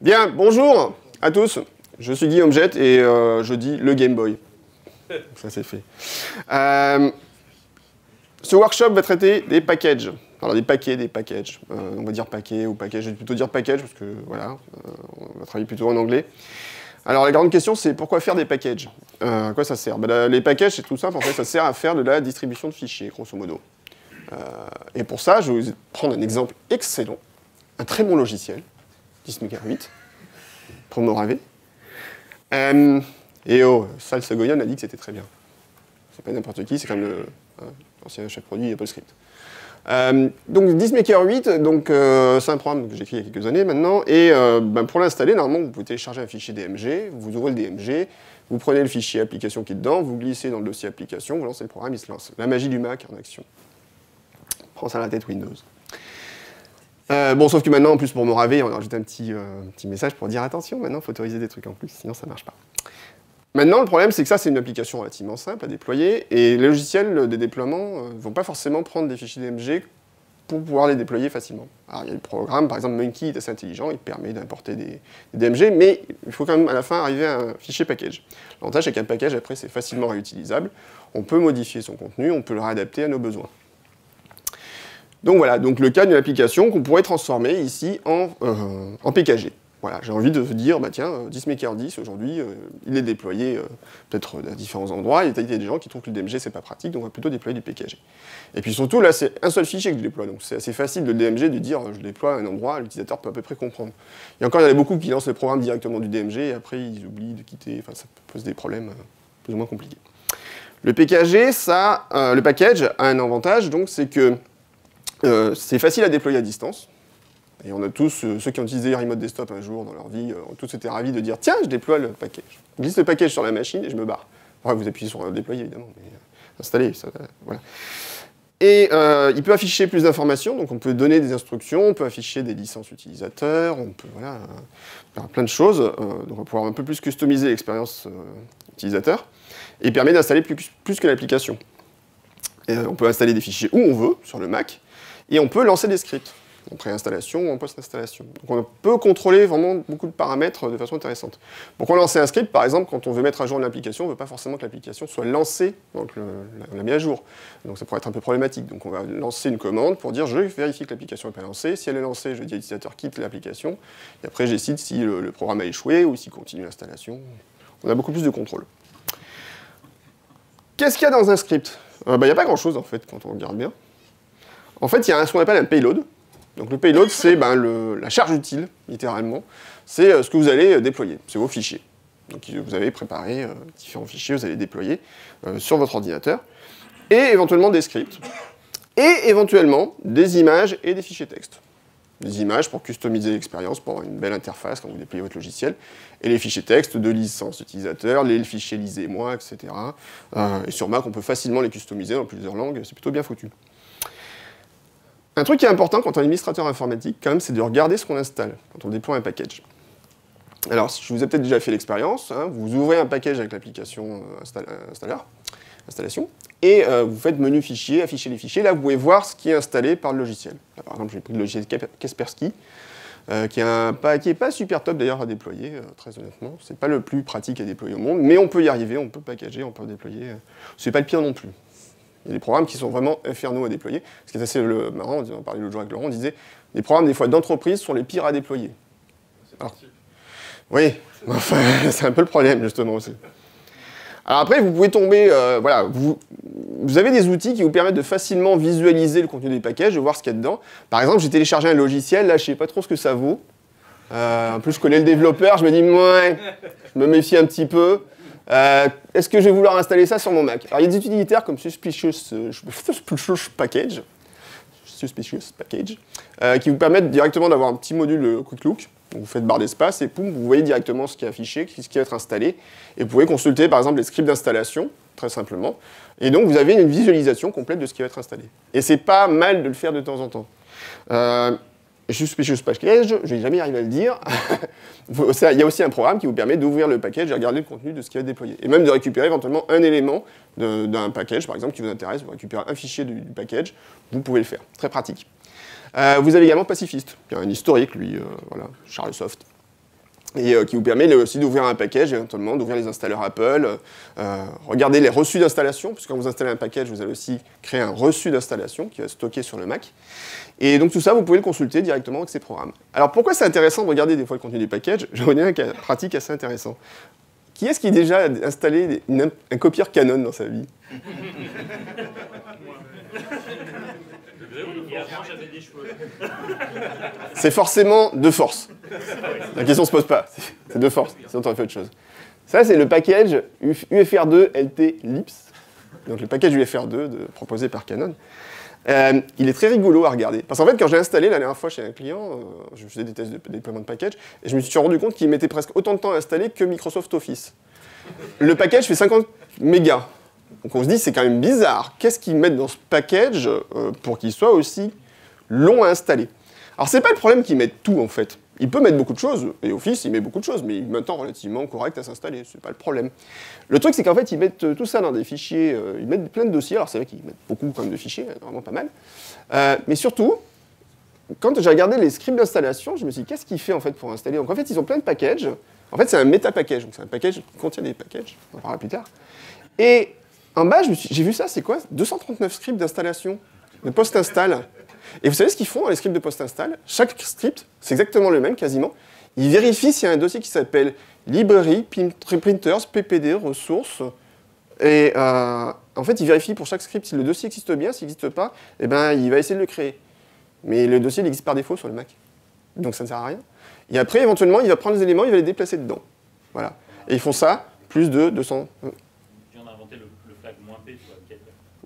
Bien, bonjour à tous. Je suis Guillaume Jette et je dis le Game Boy. Ça c'est fait. Ce workshop va traiter des packages. Alors des paquets, des packages. On va dire paquet ou package. Je vais plutôt dire package parce que voilà, on va travailler plutôt en anglais. Alors la grande question c'est pourquoi faire des packages? À quoi ça sert? Les packages c'est tout simple, en fait ça sert à faire de la distribution de fichiers, grosso modo. Et pour ça, je vais vous prendre un exemple excellent, un très bon logiciel, 10 MHz, pour me raver. Et oh, Sal Sagoyan a dit que c'était très bien. C'est pas n'importe qui, c'est comme l'ancien chef produit Apple Script. Donc 10 MHz, donc c'est un programme que j'ai écrit il y a quelques années maintenant, et pour l'installer, normalement vous pouvez télécharger un fichier DMG, vous ouvrez le DMG, vous prenez le fichier application qui est dedans, vous glissez dans le dossier application, vous lancez le programme, il se lance. La magie du Mac en action. Prends ça à la tête Windows. Bon, sauf que maintenant, en plus pour me raver, on a rajouté un petit message pour dire attention, maintenant il faut autoriser des trucs en plus, sinon ça ne marche pas. Maintenant, le problème, c'est que ça, c'est une application relativement simple à déployer, et les logiciels des déploiements ne vont pas forcément prendre des fichiers DMG pour pouvoir les déployer facilement. Alors, il y a le programme, par exemple, Monkey est assez intelligent, il permet d'importer des DMG, mais il faut quand même à la fin arriver à un fichier package. L'avantage, c'est qu'un package, après, c'est facilement réutilisable, on peut modifier son contenu, on peut le réadapter à nos besoins. Donc voilà, donc le cas d'une application qu'on pourrait transformer ici en PKG. Voilà, j'ai envie de dire, bah tiens, 10 MHz aujourd'hui, il est déployé peut-être à différents endroits, et il y a des gens qui trouvent que le DMG c'est pas pratique, donc on va plutôt déployer du PKG. Et puis surtout, là c'est un seul fichier que je déploie, donc c'est assez facile de DMG de dire je déploie à un endroit, l'utilisateur peut à peu près comprendre. Et encore, il y en a beaucoup qui lancent le programme directement du DMG, et après ils oublient de quitter, enfin ça pose des problèmes plus ou moins compliqués. Le PKG, le package a un avantage, donc c'est que c'est facile à déployer à distance. Et on a tous, ceux qui ont utilisé Remote Desktop un jour dans leur vie, ont tous été ravis de dire tiens, je déploie le package. Je glisse le package sur la machine et je me barre. Enfin, vous appuyez sur déployer évidemment, mais installer, ça, voilà. Et il peut afficher plus d'informations, donc on peut donner des instructions, on peut afficher des licences utilisateurs, on peut faire plein de choses. Donc on va pouvoir un peu plus customiser l'expérience utilisateur. Et il permet d'installer plus que l'application. On peut installer des fichiers où on veut, sur le Mac, et on peut lancer des scripts, en préinstallation ou en post-installation. Donc on peut contrôler vraiment beaucoup de paramètres de façon intéressante. Pour lancer un script, par exemple, quand on veut mettre à jour une application, on ne veut pas forcément que l'application soit lancée, donc on l'a mis à jour. Donc ça pourrait être un peu problématique. Donc on va lancer une commande pour dire je vérifie que l'application n'est pas lancée. Si elle est lancée, je dis à l'utilisateur quitte l'application. Et après je décide si le programme a échoué ou s'il continue l'installation. On a beaucoup plus de contrôle. Qu'est-ce qu'il y a dans un script? Il n'y a pas grand-chose en fait quand on regarde bien. En fait, il y a ce qu'on appelle un payload. Donc le payload, c'est la charge utile, littéralement. C'est ce que vous allez déployer, c'est vos fichiers. Donc vous avez préparé différents fichiers, vous allez déployer sur votre ordinateur. Et éventuellement des scripts. Et éventuellement des images et des fichiers texte. Des images pour customiser l'expérience, pour avoir une belle interface quand vous déployez votre logiciel. Et les fichiers texte de licence utilisateur, les fichiers lisez-moi, etc. Et sur Mac, on peut facilement les customiser dans plusieurs langues, c'est plutôt bien foutu. Un truc qui est important quand on est administrateur informatique, quand même, c'est de regarder ce qu'on installe quand on déploie un package. Alors, je vous ai peut-être déjà fait l'expérience, hein, vous ouvrez un package avec l'application installation, et vous faites menu fichier, afficher les fichiers. Là, vous pouvez voir ce qui est installé par le logiciel. Là, par exemple, j'ai pris le logiciel Kaspersky, qui est pas super top d'ailleurs à déployer, très honnêtement. C'est pas le plus pratique à déployer au monde, mais on peut y arriver, on peut packager, on peut déployer. C'est pas le pire non plus. Il y a des programmes qui sont vraiment infernaux à déployer. Ce qui est assez marrant, on parlait l'autre jour avec Laurent, on disait les programmes des fois d'entreprise sont les pires à déployer. Alors, oui, enfin, c'est un peu le problème justement aussi. Alors après, vous pouvez tomber, voilà, vous avez des outils qui vous permettent de facilement visualiser le contenu des packages, de voir ce qu'il y a dedans. Par exemple, j'ai téléchargé un logiciel, là je sais pas trop ce que ça vaut. En plus je connais le développeur, je me dis ouais, je me méfie un petit peu. Est-ce que je vais vouloir installer ça sur mon Mac? Alors il y a des utilitaires comme Suspicious Package, qui vous permettent directement d'avoir un petit module Quick Look. Donc vous faites barre d'espace et poum, vous voyez directement ce qui est affiché, ce qui va être installé. Et vous pouvez consulter par exemple les scripts d'installation, très simplement. Et donc vous avez une visualisation complète de ce qui va être installé. Et c'est pas mal de le faire de temps en temps. Suspicious Package, je vais jamais arriver à le dire. Il y a aussi un programme qui vous permet d'ouvrir le package et regarder le contenu de ce qui va être déployé. Et même de récupérer éventuellement un élément d'un package, par exemple, qui vous intéresse, vous récupérez un fichier du package, vous pouvez le faire. Très pratique. Vous avez également Pacifist, qui a un historique, lui, voilà, Charlesoft. et qui vous permet aussi d'ouvrir un package, éventuellement d'ouvrir les installeurs Apple, regardez les reçus d'installation, puisque quand vous installez un package, vous allez aussi créer un reçu d'installation qui va stocker sur le Mac. Et donc tout ça, vous pouvez le consulter directement avec ces programmes. Alors pourquoi c'est intéressant de regarder des fois le contenu des packages? Je vais vous donner un cas pratique assez intéressant. Qui est-ce qui a déjà installé un copieur Canon dans sa vie? C'est forcément de force. La question ne se pose pas. C'est de force. Sinon, tu aurais fait autre chose. Ça, c'est le package UFR2 LT Lips. Donc le package UFR2 proposé par Canon. Il est très rigolo à regarder. Parce qu'en fait, quand j'ai installé la dernière fois chez un client, je faisais des tests de déploiement de package, et je me suis rendu compte qu'il mettait presque autant de temps à installer que Microsoft Office. Le package fait 50 mégas. Donc on se dit, c'est quand même bizarre. Qu'est-ce qu'ils mettent dans ce package pour qu'il soit aussi long à installer? Alors c'est pas le problème qu'ils mettent tout en fait. Il peut mettre beaucoup de choses, et Office il met beaucoup de choses, mais il met un temps relativement correct à s'installer, c'est pas le problème. Le truc c'est qu'en fait ils mettent tout ça dans des fichiers, ils mettent plein de dossiers, alors c'est vrai qu'ils mettent beaucoup quand même de fichiers, vraiment pas mal. Mais surtout, quand j'ai regardé les scripts d'installation, je me suis dit qu'est-ce qu'il fait en fait pour installer? Donc en fait ils ont plein de packages, en fait c'est un méta-package, donc c'est un package qui contient des packages, on en parlera plus tard. Et en bas j'ai vu ça, c'est quoi? 239 scripts d'installation, de post-install. Et vous savez ce qu'ils font dans les scripts de post-install? Chaque script, c'est exactement le même quasiment. Ils vérifient s'il y a un dossier qui s'appelle librairie, printers, ppd, ressources. Et en fait, ils vérifient pour chaque script si le dossier existe bien. S'il n'existe pas, eh ben, il va essayer de le créer. Mais le dossier, il existe par défaut sur le Mac. Donc ça ne sert à rien. Et après, éventuellement, il va prendre les éléments, il va les déplacer dedans. Voilà. Et ils font ça, plus de 200...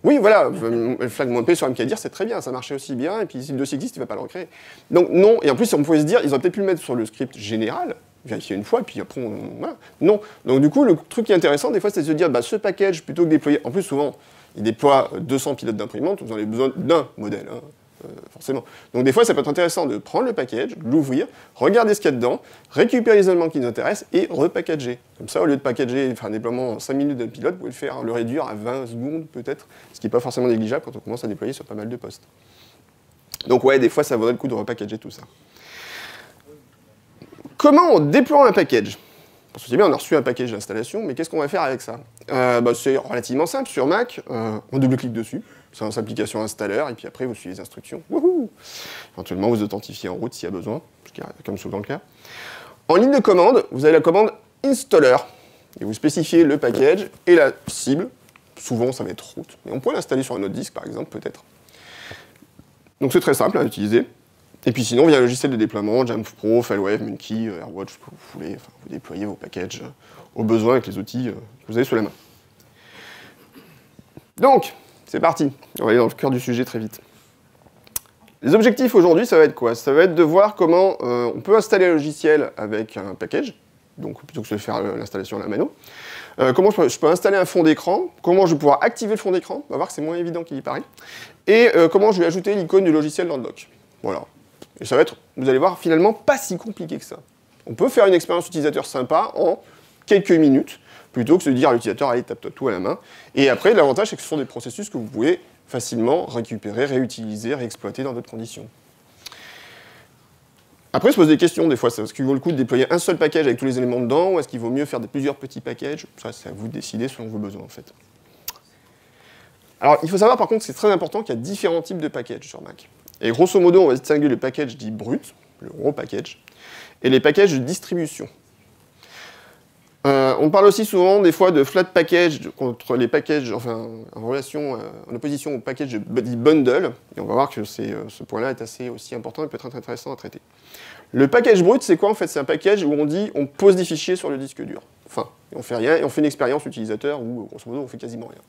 Oui, voilà, le flag -p sur MKDir, c'est très bien, ça marchait aussi bien, et puis si le dossier existe, il ne va pas le recréer. Donc non, et en plus, on pouvait se dire, ils auraient peut-être pu le mettre sur le script général, vérifier une fois, et puis après, voilà. Non. Donc du coup, le truc qui est intéressant, des fois, c'est de se dire, bah, ce package, plutôt que déployer, en plus, souvent, il déploie 200 pilotes d'imprimante, vous en avez besoin d'un modèle, hein. Forcément. Donc des fois, ça peut être intéressant de prendre le package, l'ouvrir, regarder ce qu'il y a dedans, récupérer les éléments qui nous intéressent et repackager. Comme ça, au lieu de packager, faire un déploiement en 5 minutes d'un pilote, vous pouvez le réduire à 20 secondes peut-être, ce qui n'est pas forcément négligeable quand on commence à déployer sur pas mal de postes. Donc ouais, des fois, ça vaudrait le coup de repackager tout ça. Comment on déploie un package? Parce que c'est bien, on a reçu un package d'installation, mais qu'est-ce qu'on va faire avec ça? C'est relativement simple. Sur Mac, on double-clique dessus. C'est dans application installeur, et puis après, vous suivez les instructions. Wouhou! Éventuellement, vous authentifiez en route s'il y a besoin, comme souvent le cas. En ligne de commande, vous avez la commande installer, et vous spécifiez le package et la cible. Souvent, ça va être root, mais on pourrait l'installer sur un autre disque, par exemple, peut-être. Donc c'est très simple à utiliser. Et puis sinon, via un logiciel de déploiement, Jamf Pro, FileWave, Munki, AirWatch, vous voulez, enfin, vous déployez vos packages au besoin avec les outils que vous avez sous la main. Donc, c'est parti. On va aller dans le cœur du sujet très vite. Les objectifs aujourd'hui, ça va être quoi? Ça va être de voir comment on peut installer un logiciel avec un package, donc plutôt que de faire l'installation à la mano. Comment je peux installer un fond d'écran, comment je vais pouvoir activer le fond d'écran, on va voir que c'est moins évident qu'il y paraît, et comment je vais ajouter l'icône du logiciel dans le dock. Voilà. Et ça va être, vous allez voir, finalement pas si compliqué que ça. On peut faire une expérience utilisateur sympa en quelques minutes, plutôt que de dire à l'utilisateur, allez, tape-toi tout à la main. Et après, l'avantage, c'est que ce sont des processus que vous pouvez facilement récupérer, réutiliser, réexploiter dans d'autres conditions. Après, se pose des questions des fois. Est-ce qu'il vaut le coup de déployer un seul package avec tous les éléments dedans, ou est-ce qu'il vaut mieux faire plusieurs petits packages? Ça, c'est à vous de décider selon vos besoins, en fait. Alors, il faut savoir, par contre, que c'est très important qu'il y a différents types de packages sur Mac. Et grosso modo, on va distinguer le package dit brut, le raw package, et les packages de distribution. On parle aussi souvent des fois de flat package contre les packages, enfin en relation, en opposition au package dit bundle, et on va voir que ce point-là est assez aussi important et peut être intéressant à traiter. Le package brut, c'est quoi en fait? C'est un package où on dit on pose des fichiers sur le disque dur. Enfin, on fait rien et on fait une expérience utilisateur où grosso modo on fait quasiment rien.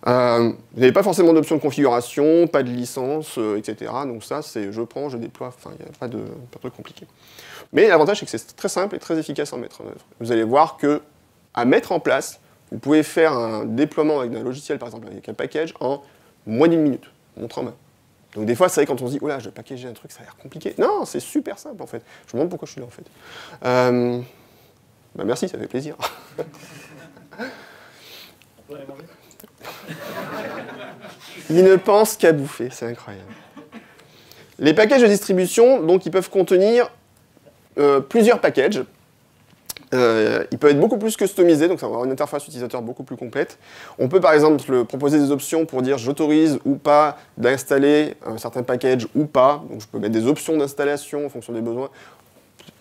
Vous n'avez pas forcément d'option de configuration, pas de licence, etc. Donc ça, c'est je prends, je déploie, enfin il n'y a pas de truc compliqué. Mais l'avantage, c'est que c'est très simple et très efficace à mettre en œuvre. Vous allez voir que, à mettre en place, vous pouvez faire un déploiement avec un logiciel, par exemple, avec un package, en moins d'1 minute, montre en main. Donc des fois, c'est vrai, quand on se dit, oh là, je vais packager un truc, ça a l'air compliqué. Non, c'est super simple, en fait. Je me demande pourquoi je suis là, en fait. Bah, merci, ça fait plaisir. On peut aller manger? Il ne pense qu'à bouffer, c'est incroyable. Les packages de distribution, donc, ils peuvent contenir plusieurs packages. Il peut être beaucoup plus customisé, donc ça va avoir une interface utilisateur beaucoup plus complète. On peut par exemple proposer des options pour dire j'autorise ou pas d'installer un certain package ou pas. Donc je peux mettre des options d'installation en fonction des besoins.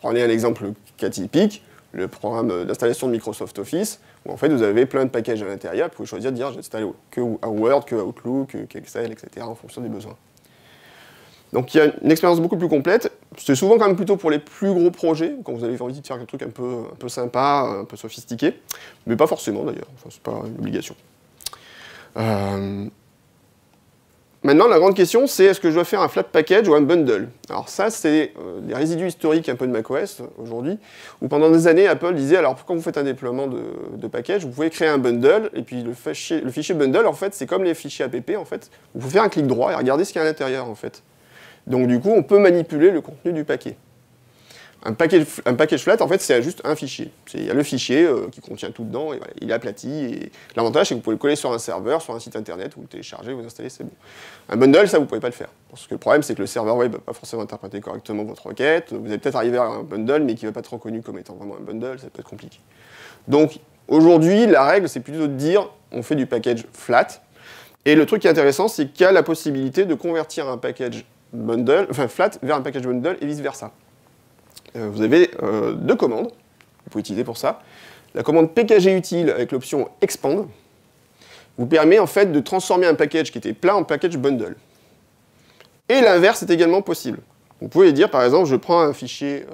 Prenez un exemple cas typique, le programme d'installation de Microsoft Office, où en fait vous avez plein de packages à l'intérieur, vous pouvez choisir de dire j'installe que Word, que Outlook, que Excel, etc. en fonction des besoins. Donc il y a une expérience beaucoup plus complète. C'est souvent quand même plutôt pour les plus gros projets, quand vous avez envie de faire un truc un peu sympa, un peu sophistiqué, mais pas forcément d'ailleurs, enfin, c'est pas une obligation. Maintenant, la grande question, c'est est-ce que je dois faire un flat package ou un bundle? Alors ça, c'est des résidus historiques un peu de macOS aujourd'hui, où pendant des années, Apple disait, alors quand vous faites un déploiement de package, vous pouvez créer un bundle, et puis le fichier bundle, en fait, c'est comme les fichiers app, en fait. Vous pouvez faire un clic droit et regarder ce qu'il y a à l'intérieur, en fait. Donc du coup, on peut manipuler le contenu du paquet. Un package flat, en fait, c'est juste un fichier. Il y a le fichier qui contient tout dedans, et voilà, il est aplati. Et l'avantage, c'est que vous pouvez le coller sur un serveur, sur un site internet, vous le téléchargez, vous installez, c'est bon. Un bundle, ça, vous ne pouvez pas le faire. Parce que le problème, c'est que le serveur web ne va pas forcément interpréter correctement votre requête. Vous allez peut-être arriver à un bundle, mais qui ne va pas être reconnu comme étant vraiment un bundle, ça peut être compliqué. Donc, aujourd'hui, la règle, c'est plutôt de dire, on fait du package flat. Et le truc qui est intéressant, c'est qu'il y a la possibilité de convertir un package bundle, enfin flat vers un package bundle et vice-versa. Vous avez deux commandes, vous pouvez utiliser pour ça. La commande pkg-util avec l'option expand vous permet en fait de transformer un package qui était plat en package bundle. Et l'inverse est également possible. Vous pouvez dire par exemple, je prends un fichier,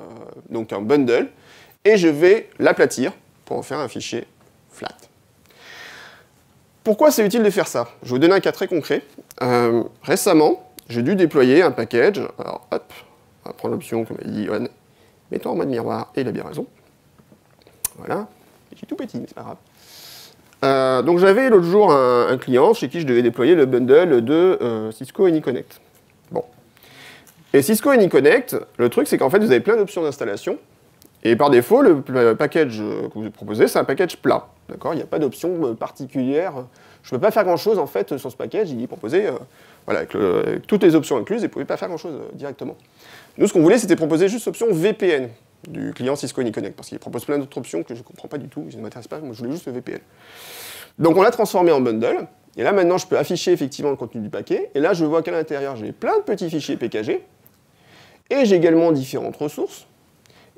donc un bundle, et je vais l'aplatir pour en faire un fichier flat. Pourquoi c'est utile de faire ça? Je vais vous donner un cas très concret. Récemment, j'ai dû déployer un package. Alors, hop, on va prendre l'option, comme a dit Johan, mettons en mode miroir, et il a bien raison. Voilà, je suis tout petit, mais c'est pas grave. Donc j'avais l'autre jour un client chez qui je devais déployer le bundle de Cisco AnyConnect. Bon. Et Cisco AnyConnect, le truc c'est qu'en fait vous avez plein d'options d'installation, et par défaut, le package que vous proposez, c'est un package plat. D'accord? Il n'y a pas d'option particulière. Je ne peux pas faire grand-chose en fait sur ce package, il est proposé voilà, avec toutes les options incluses, et vous ne pouvez pas faire grand-chose directement. Nous, ce qu'on voulait, c'était proposer juste l'option VPN du client Cisco AnyConnect, parce qu'il propose plein d'autres options que je ne comprends pas du tout, je ne m'intéresse pas, moi je voulais juste le VPN. Donc on l'a transformé en bundle, et là maintenant je peux afficher effectivement le contenu du paquet, et là je vois qu'à l'intérieur j'ai plein de petits fichiers PKG, et j'ai également différentes ressources,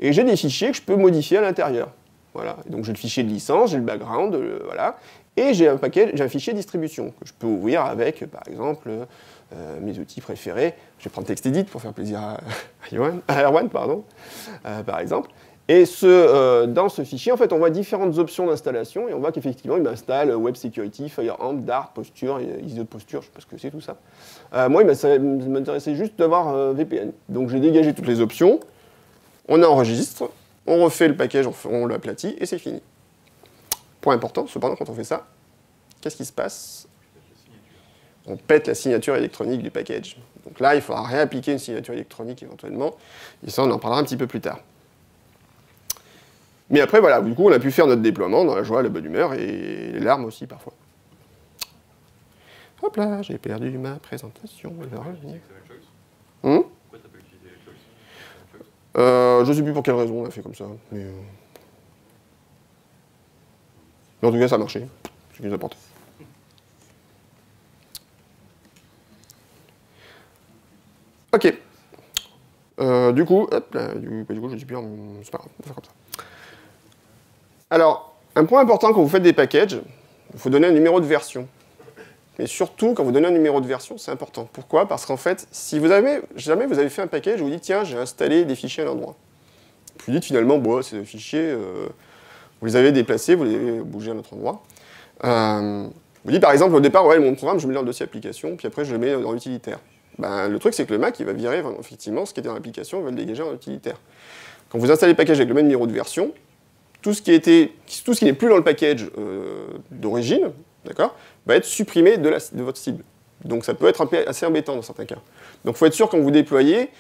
et j'ai des fichiers que je peux modifier à l'intérieur. Voilà. Et donc j'ai le fichier de licence, j'ai le background, voilà. Et j'ai un fichier distribution que je peux ouvrir avec, par exemple, mes outils préférés. Je vais prendre TextEdit pour faire plaisir à Erwan, pardon, par exemple. Et dans ce fichier, en fait, on voit différentes options d'installation et on voit qu'effectivement, il m'installe Web Security, FireArm, Dart, Posture, ISO de posture, je ne sais pas ce que c'est tout ça. Moi, il m'intéressait juste d'avoir VPN. Donc j'ai dégagé toutes les options, on enregistre, on refait le package, on l'aplatit et c'est fini. Point important, cependant, quand on fait ça, qu'est-ce qui se passe? On pète la signature électronique du package. Donc là, il faudra réappliquer une signature électronique éventuellement, et ça, on en parlera un petit peu plus tard. Mais après, voilà, du coup, on a pu faire notre déploiement dans la joie, la bonne humeur, et les larmes aussi, parfois. Hop là, j'ai perdu ma présentation. Elle va revenir. Pourquoi t'as pas utilisé les je ne sais plus pour quelle raison on a fait comme ça, mais en tout cas, ça a marché. C'est ce qui nous importe. Ok. Du coup, hop là, du coup, je ne sais plus, c'est pas grave, on va faire comme ça. Alors, un point important quand vous faites des packages, il faut donner un numéro de version. Mais surtout, quand vous donnez un numéro de version, c'est important. Pourquoi? Parce qu'en fait, si jamais vous avez fait un package, vous dites, tiens, j'ai installé des fichiers à l'endroit. Puis vous dites finalement, bon, ces fichiers, vous les avez déplacés, vous les avez bougés à un autre endroit. Vous dites par exemple, au départ, ouais, mon programme, je mets dans le dossier application, puis après, je le mets dans l'utilitaire. Ben, le truc, c'est que le Mac, il va virer effectivement ce qui était dans l'application, il va le dégager en utilitaire. Quand vous installez le package avec le même numéro de version, tout ce qui n'est plus dans le package d'origine, d'accord, va être supprimé de votre cible. Donc ça peut être assez embêtant dans certains cas. Donc il faut être sûr quand vous déployez,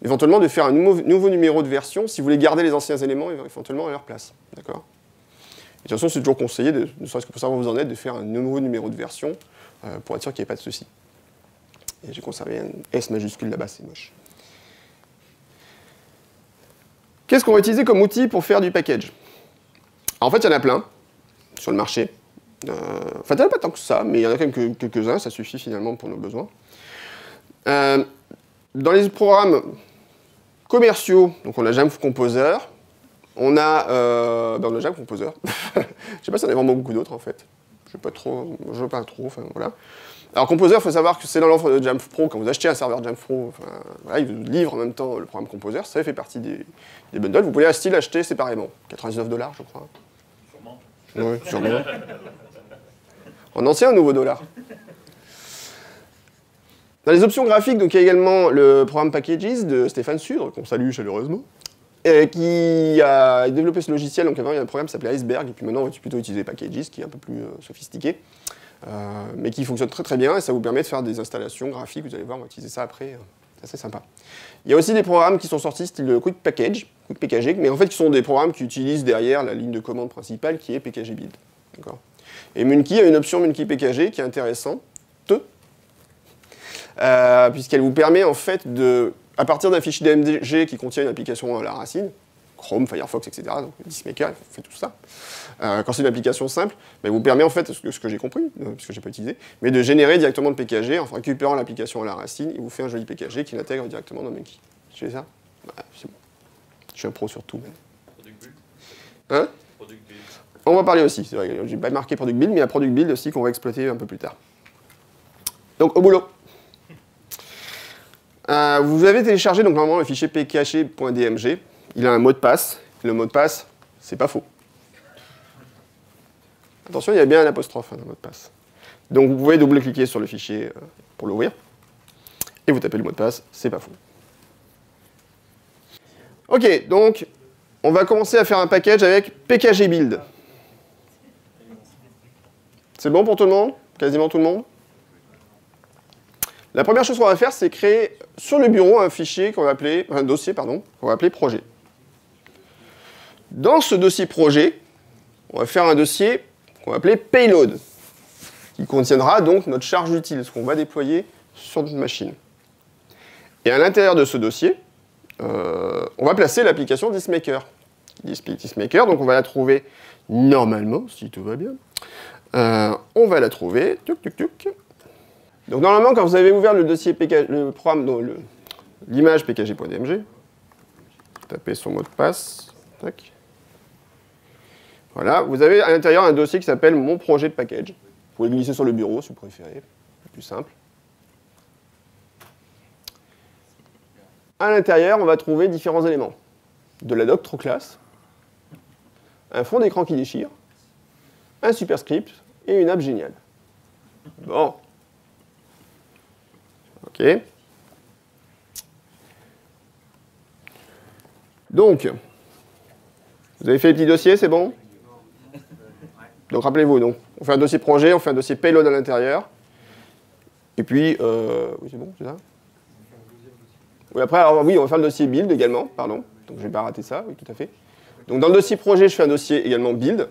éventuellement de faire un nouveau numéro de version si vous voulez garder les anciens éléments éventuellement à leur place. D'accord. De toute façon, c'est toujours conseillé, ne serait-ce que pour savoir où vous en êtes, de faire un nouveau numéro de version pour être sûr qu'il n'y ait pas de souci. Et j'ai conservé un S majuscule là-bas, c'est moche. Qu'est-ce qu'on va utiliser comme outil pour faire du package? En fait, il y en a plein sur le marché. Enfin, il n'y en a pas tant que ça, mais il y en a quand même quelques-uns, ça suffit finalement pour nos besoins. Dans les programmes commerciaux, donc on a Jamf Composer, on a Jamf Composer. Je ne sais pas si on a vraiment beaucoup d'autres en fait. Je ne veux pas trop, enfin voilà. Alors Composer, il faut savoir que c'est dans l'offre de Jamf Pro, quand vous achetez un serveur Jamf Pro, enfin, voilà, il vous livre en même temps le programme Composer, ça fait partie des bundles. Vous pouvez l'acheter séparément, 99 $, je crois. Sûrement. Oui, sûrement. En ancien ou nouveau dollar. Dans les options graphiques, donc, il y a également le programme Packages de Stéphane Sudre, qu'on salue chaleureusement, qui a développé ce logiciel. Donc avant, il y a un programme qui s'appelait Iceberg, et puis maintenant, on va plutôt utiliser Packages, qui est un peu plus sophistiqué, mais qui fonctionne très très bien, et ça vous permet de faire des installations graphiques. Vous allez voir, on va utiliser ça après. C'est assez sympa. Il y a aussi des programmes qui sont sortis, style Quick Package, mais en fait, qui sont des programmes qui utilisent derrière la ligne de commande principale, qui est PKG Build. Et Munki a une option Munki PKG qui est intéressante, puisqu'elle vous permet en fait à partir d'un fichier DMG qui contient une application à la racine, Chrome, Firefox, etc., donc DiskMaker, fait tout ça. Quand c'est une application simple, elle vous permet en fait, ce que j'ai compris, puisque je n'ai pas utilisé, mais de générer directement de PKG, en récupérant l'application à la racine, il vous fait un joli PKG qui l'intègre directement dans Munki. Tu fais ça? C'est bon. Je suis un pro sur tout. Product Build. Hein? Product Build. On va parler aussi, c'est vrai, j'ai pas marqué Product Build, mais il y a Product Build aussi qu'on va exploiter un peu plus tard. Donc, au boulot. Vous avez téléchargé donc normalement le fichier pcaché.dmg. Il a un mot de passe. Et le mot de passe, c'est pas faux. Attention, il y a bien un apostrophe dans le mot de passe. Donc vous pouvez double-cliquer sur le fichier pour l'ouvrir. Et vous tapez le mot de passe, c'est pas faux. Ok, donc on va commencer à faire un package avec pkg build. C'est bon pour tout le monde? Quasiment tout le monde? La première chose qu'on va faire, c'est créer sur le bureau un fichier qu'on va appeler, un dossier, pardon, qu'on va appeler projet. Dans ce dossier projet, on va faire un dossier qu'on va appeler payload, qui contiendra donc notre charge utile, ce qu'on va déployer sur notre machine. Et à l'intérieur de ce dossier, on va placer l'application DiskMaker. DiskMaker, donc on va la trouver normalement, si tout va bien. On va la trouver, Donc normalement, quand vous avez ouvert le dossier le programme, l'image pkg.dmg, tapez son mot de passe, tac. Voilà, vous avez à l'intérieur un dossier qui s'appelle mon projet de package. Vous pouvez le glisser sur le bureau si vous préférez, c'est plus simple. À l'intérieur, on va trouver différents éléments. De la doctroclass, un fond d'écran qui déchire, un superscript et une app géniale. Bon. Ok. Donc, vous avez fait les petits dossiers, c'est bon? Donc rappelez-vous, donc, on fait un dossier projet, on fait un dossier payload à l'intérieur. Et puis, oui c'est bon, c'est ça? Oui, après, alors, oui, on va faire le dossier build également, pardon. Donc je ne vais pas rater ça, oui, tout à fait. Donc dans le dossier projet, je fais un dossier également build.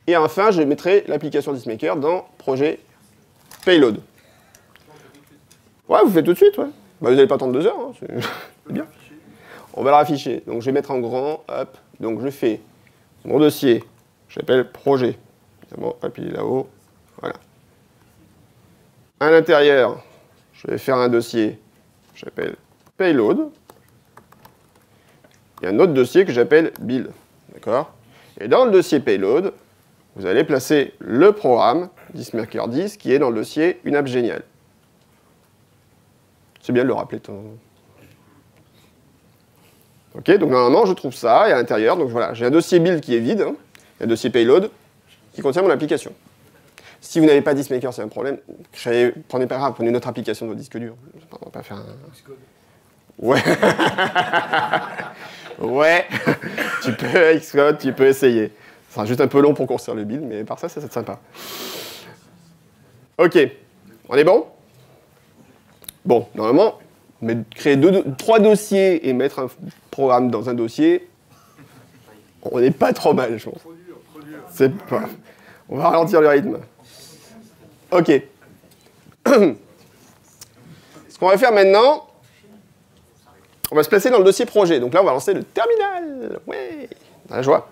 Et enfin, je mettrai l'application DiskMaker dans projet payload. Ouais, vous faites tout de suite, ouais. Bah, vous n'allez pas attendre 2 heures, hein, c'est bien. On va le rafficher. Donc je vais mettre en grand, hop. Donc je fais mon dossier, j'appelle projet. Évidemment, hop, il est là-haut. Voilà. À l'intérieur, je vais faire un dossier, j'appelle payload. Il y a un autre dossier que j'appelle build. D'accord? Et dans le dossier payload, vous allez placer le programme DiskMaker 10 qui est dans le dossier une app géniale. C'est bien de le rappeler de temps en temps. Ok, donc normalement je trouve ça, et à l'intérieur, donc voilà, j'ai un dossier build qui est vide, hein, et un dossier payload qui contient mon application. Si vous n'avez pas DiskMaker, c'est un problème. Prenez pas grave, prenez une autre application de votre disque dur. On va pas faire un. Ouais. Ouais. Tu peux Xcode, tu peux essayer. Ce sera juste un peu long pour construire le build, mais par ça, c'est sympa. Ok, on est bon? Bon, normalement, mais créer 3 dossiers et mettre un programme dans un dossier, on n'est pas trop mal, je pense. C'est pas. On va ralentir le rythme. Ok. Ce qu'on va faire maintenant, on va se placer dans le dossier projet. Donc là, on va lancer le terminal. Ouais, dans la joie.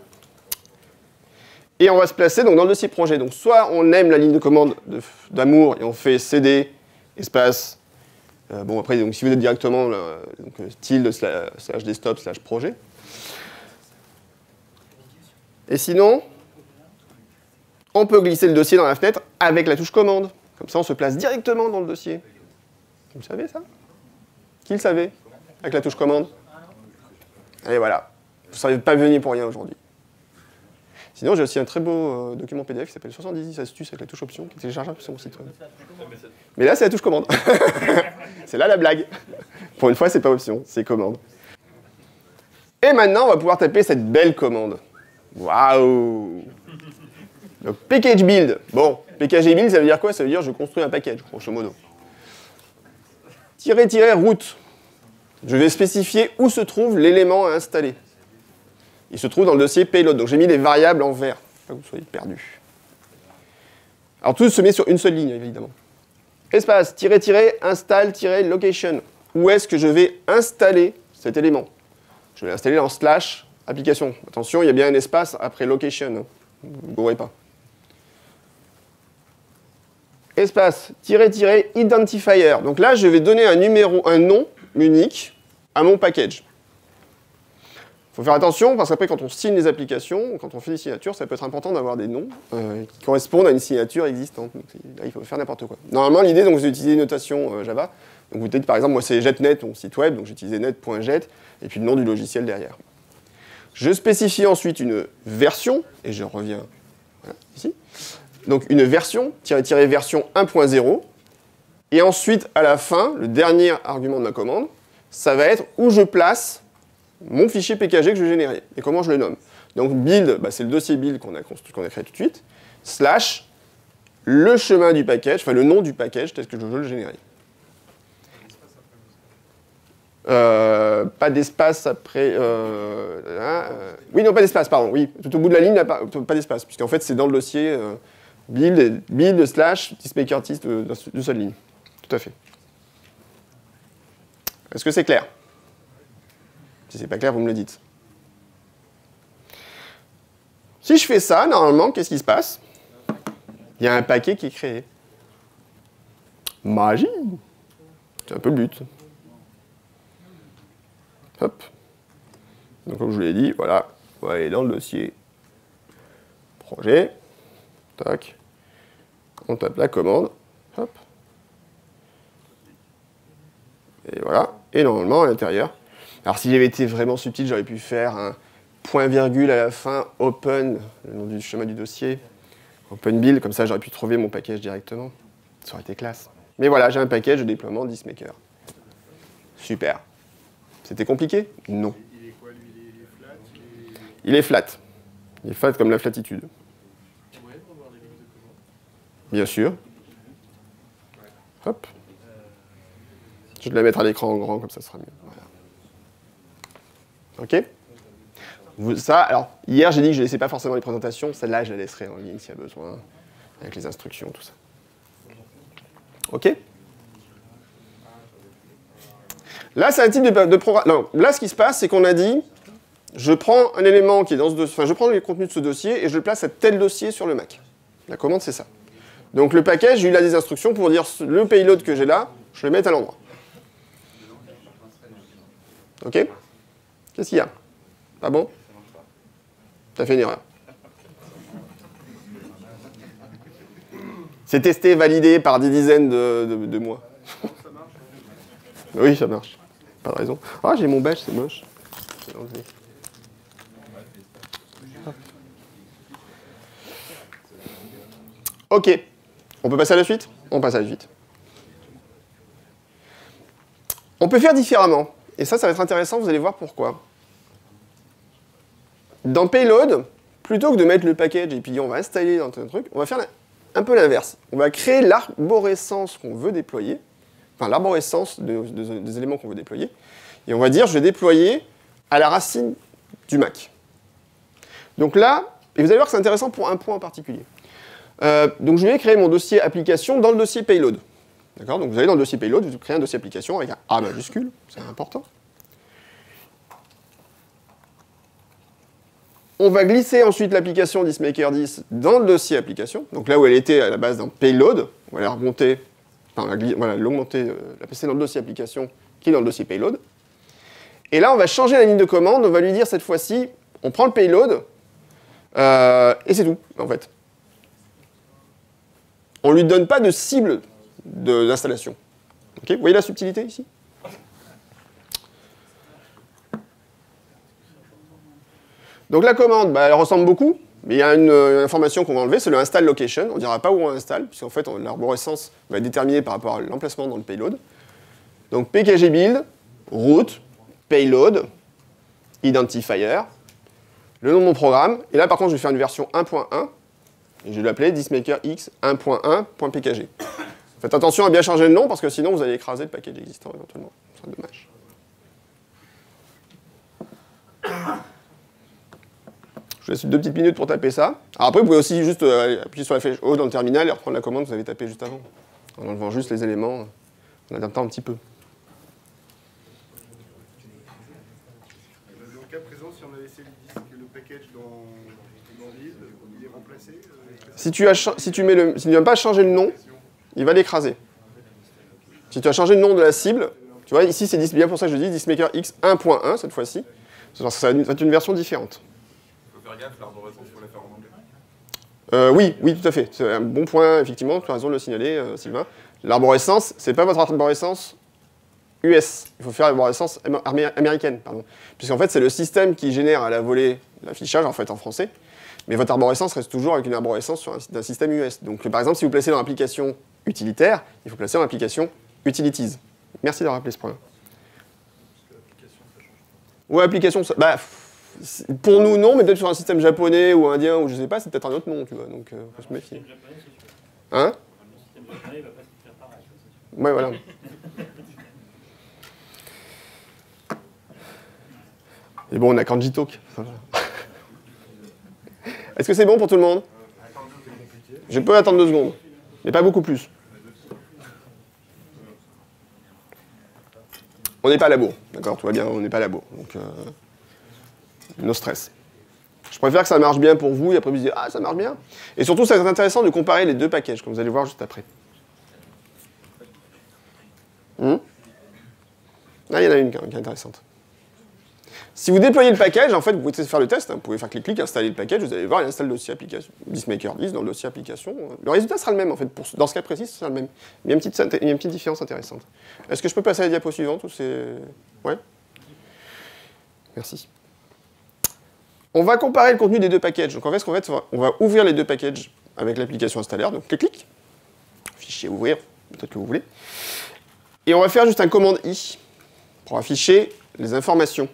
Et on va se placer donc, dans le dossier projet. Donc soit on aime la ligne de commande d'amour et on fait cd, espace. Bon, après, donc, si vous êtes directement tilde slash desktop slash projet. Et sinon, on peut glisser le dossier dans la fenêtre avec la touche commande. Comme ça, on se place directement dans le dossier. Vous savez ça? Qui le savait? Avec la touche commande? Allez, voilà. Vous ne seriez pas venu pour rien aujourd'hui. Sinon, j'ai aussi un très beau document PDF qui s'appelle 70 astuces avec la touche option qui est téléchargeable sur mon site web. Mais là, c'est la touche commande. C'est là la blague. Pour une fois, c'est pas option, c'est commande. Et maintenant, on va pouvoir taper cette belle commande. Waouh! Donc, package build. Bon, package build, ça veut dire quoi? Ça veut dire je construis un package, grosso modo. --route. Je vais spécifier où se trouve l'élément à installer. Il se trouve dans le dossier payload. Donc j'ai mis les variables en vert, pour que vous soyez perdus. Alors tout se met sur une seule ligne, évidemment. Espace, install-location. Où est-ce que je vais installer cet élément? Je vais l'installer en slash application. Attention, il y a bien un espace après location. Ne vous gourrez pas. Espace, --identifier. Donc là, je vais donner un nom unique à mon package. Il faut faire attention, parce qu'après, quand on signe les applications, quand on fait des signatures, ça peut être important d'avoir des noms qui correspondent à une signature existante. Donc, là, il faut faire n'importe quoi. Normalement, l'idée, donc, vous utilisez une notation Java. Donc, vous dites, par exemple, moi, c'est jetnet, mon site web, donc j'utilisais net.jet, et puis le nom du logiciel derrière. Je spécifie ensuite une version, et je reviens voilà, ici. Donc, une version, version 1.0, et ensuite, à la fin, le dernier argument de ma commande, ça va être où je place mon fichier PKG que je vais générer. Et comment je le nomme? Donc build, bah, c'est le dossier build qu'on a créé tout de suite, slash le chemin du package, enfin le nom du package tel que je veux le générer. Pas d'espace après... oui, non, pas d'espace, pardon. Oui, tout au bout de la ligne, pas d'espace, puisqu'en fait, c'est dans le dossier build slash dismakerartist de seule ligne. Tout à fait. Est-ce que c'est clair? Si c'est pas clair, vous me le dites. Si je fais ça, normalement, qu'est-ce qui se passe? Il y a un paquet qui est créé. Magie! C'est un peu le but. Hop. Donc, comme je vous l'ai dit, voilà. On va aller dans le dossier projet. Tac. On tape la commande. Hop. Et voilà. Et normalement, à l'intérieur. Alors, si j'avais été vraiment subtil, j'aurais pu faire un point-virgule à la fin, open, le nom du chemin du dossier, open build, comme ça j'aurais pu trouver mon package directement. Ça aurait été classe. Mais voilà, j'ai un package de déploiement Dismaker. Super. C'était compliqué? Non. Il est quoi, lui? Il est flat? Il est flat. Il est flat comme la flatitude. Ouais, pour voir les lignes de commande. Bien sûr. Hop. Je vais la mettre à l'écran en grand, comme ça sera mieux. Voilà. OK? Ça, alors, hier, j'ai dit que je ne laissais pas forcément les présentations. Celle-là, je la laisserai en ligne s'il y a besoin, avec les instructions, tout ça. OK? Là, c'est un type de programme. Non, là, ce qui se passe, c'est qu'on a dit, je prends un élément qui est dans ce dossier, enfin, je prends les contenus de ce dossier et je le place à tel dossier sur le Mac. La commande, c'est ça. Donc, le package, il a des instructions pour dire le payload que j'ai là, je le mets à l'endroit. OK? Qu'est-ce qu'il y a? Ah bon? T'as fait une erreur. C'est testé, validé par des dizaines de mois. Oui, ça marche. Pas de raison. Ah, j'ai mon badge, c'est moche. Je vais l'enlever. OK. On peut passer à la suite? On passe à la suite. On peut faire différemment. Et ça va être intéressant, vous allez voir pourquoi. Dans Payload, plutôt que de mettre le package et puis on va installer dans un truc, on va faire un peu l'inverse. On va créer l'arborescence qu'on veut déployer, enfin l'arborescence des éléments qu'on veut déployer, et on va dire je vais déployer à la racine du Mac. Donc là, et vous allez voir que c'est intéressant pour un point en particulier. Donc je vais créer mon dossier application dans le dossier Payload. D'accord? Donc vous allez dans le dossier Payload, vous créez un dossier application avec un A majuscule, c'est important. On va glisser ensuite l'application DisMaker10 dans le dossier application. Donc là où elle était à la base dans payload, on va la remonter, enfin voilà, l'augmenter, la passer dans le dossier application qui est dans le dossier payload. Et là, on va changer la ligne de commande. On va lui dire cette fois-ci, on prend le payload et c'est tout, en fait. On ne lui donne pas de cible d'installation. Okay, vous voyez la subtilité ici? Donc la commande, bah, elle ressemble beaucoup, mais il y a une information qu'on va enlever, c'est le install location. On ne dira pas où on installe, puisqu'en fait l'arborescence va être déterminée par rapport à l'emplacement dans le payload. Donc pkg build, root, payload, identifier, le nom de mon programme, et là par contre je vais faire une version 1.1, et je vais l'appeler DisMakerX 1.1.pkg. Faites attention à bien changer le nom, parce que sinon vous allez écraser le package existant éventuellement. Ce serait dommage. Je vous laisse 2 petites minutes pour taper ça. Alors après, vous pouvez aussi juste appuyer sur la flèche haut dans le terminal et reprendre la commande que vous avez tapée juste avant. En enlevant juste les éléments, en adaptant un petit peu. Dans le cas présent, si on a laissé le package dans vide, il est remplacé si tu ne viens pas changer le nom, il va l'écraser. Si tu as changé le nom de la cible, tu vois, ici c'est bien pour ça que je dis DisMakerX 1.1 cette fois-ci. Ça va être une version différente. Faire gaffe, l'arborescence, il faut la faire en anglais. Oui, tout à fait. C'est un bon point, effectivement, tu as raison de le signaler, Sylvain. L'arborescence, c'est pas votre arborescence US. Il faut faire l'arborescence américaine, pardon. Puisqu'en fait, c'est le système qui génère à la volée l'affichage, en fait, en français. Mais votre arborescence reste toujours avec une arborescence d'un système US. Donc, par exemple, si vous placez dans l'application utilitaire, il faut placer dans l'application utilities. Merci de rappeler ce point. Ouais, application, bah, pour nous, non, mais peut-être sur un système japonais ou indien, ou je sais pas, c'est peut-être un autre nom, tu vois, donc faut se méfier. Hein? Ouais, voilà. Et bon, on a Kanji Talk. Est-ce que c'est bon pour tout le monde? Je peux attendre 2 secondes, mais pas beaucoup plus. On n'est pas à la bourre, d'accord? Tout va bien, on n'est pas à la bourre. Donc, no stress. Je préfère que ça marche bien pour vous, et après vous dites « Ah, ça marche bien !» Et surtout, ça va être intéressant de comparer les 2 packages, comme vous allez voir juste après. Là, il y en a une qui est intéressante. Si vous déployez le package, en fait, vous pouvez faire le test. Hein, vous pouvez faire clic-clic, installer le package, vous allez voir, il installe le dossier application, DisMaker10 dans le dossier application. Le résultat sera le même, en fait. Dans ce cas précis, ce sera le même. Mais il y a une petite différence intéressante. Est-ce que je peux passer à la diapo suivante ou c'est... Ouais? Merci. On va comparer le contenu des 2 packages. Donc en fait, on va ouvrir les 2 packages avec l'application installaire. Donc clic-clic. Fichier ouvrir, peut-être que vous voulez. Et on va faire juste un commande I pour afficher les informations.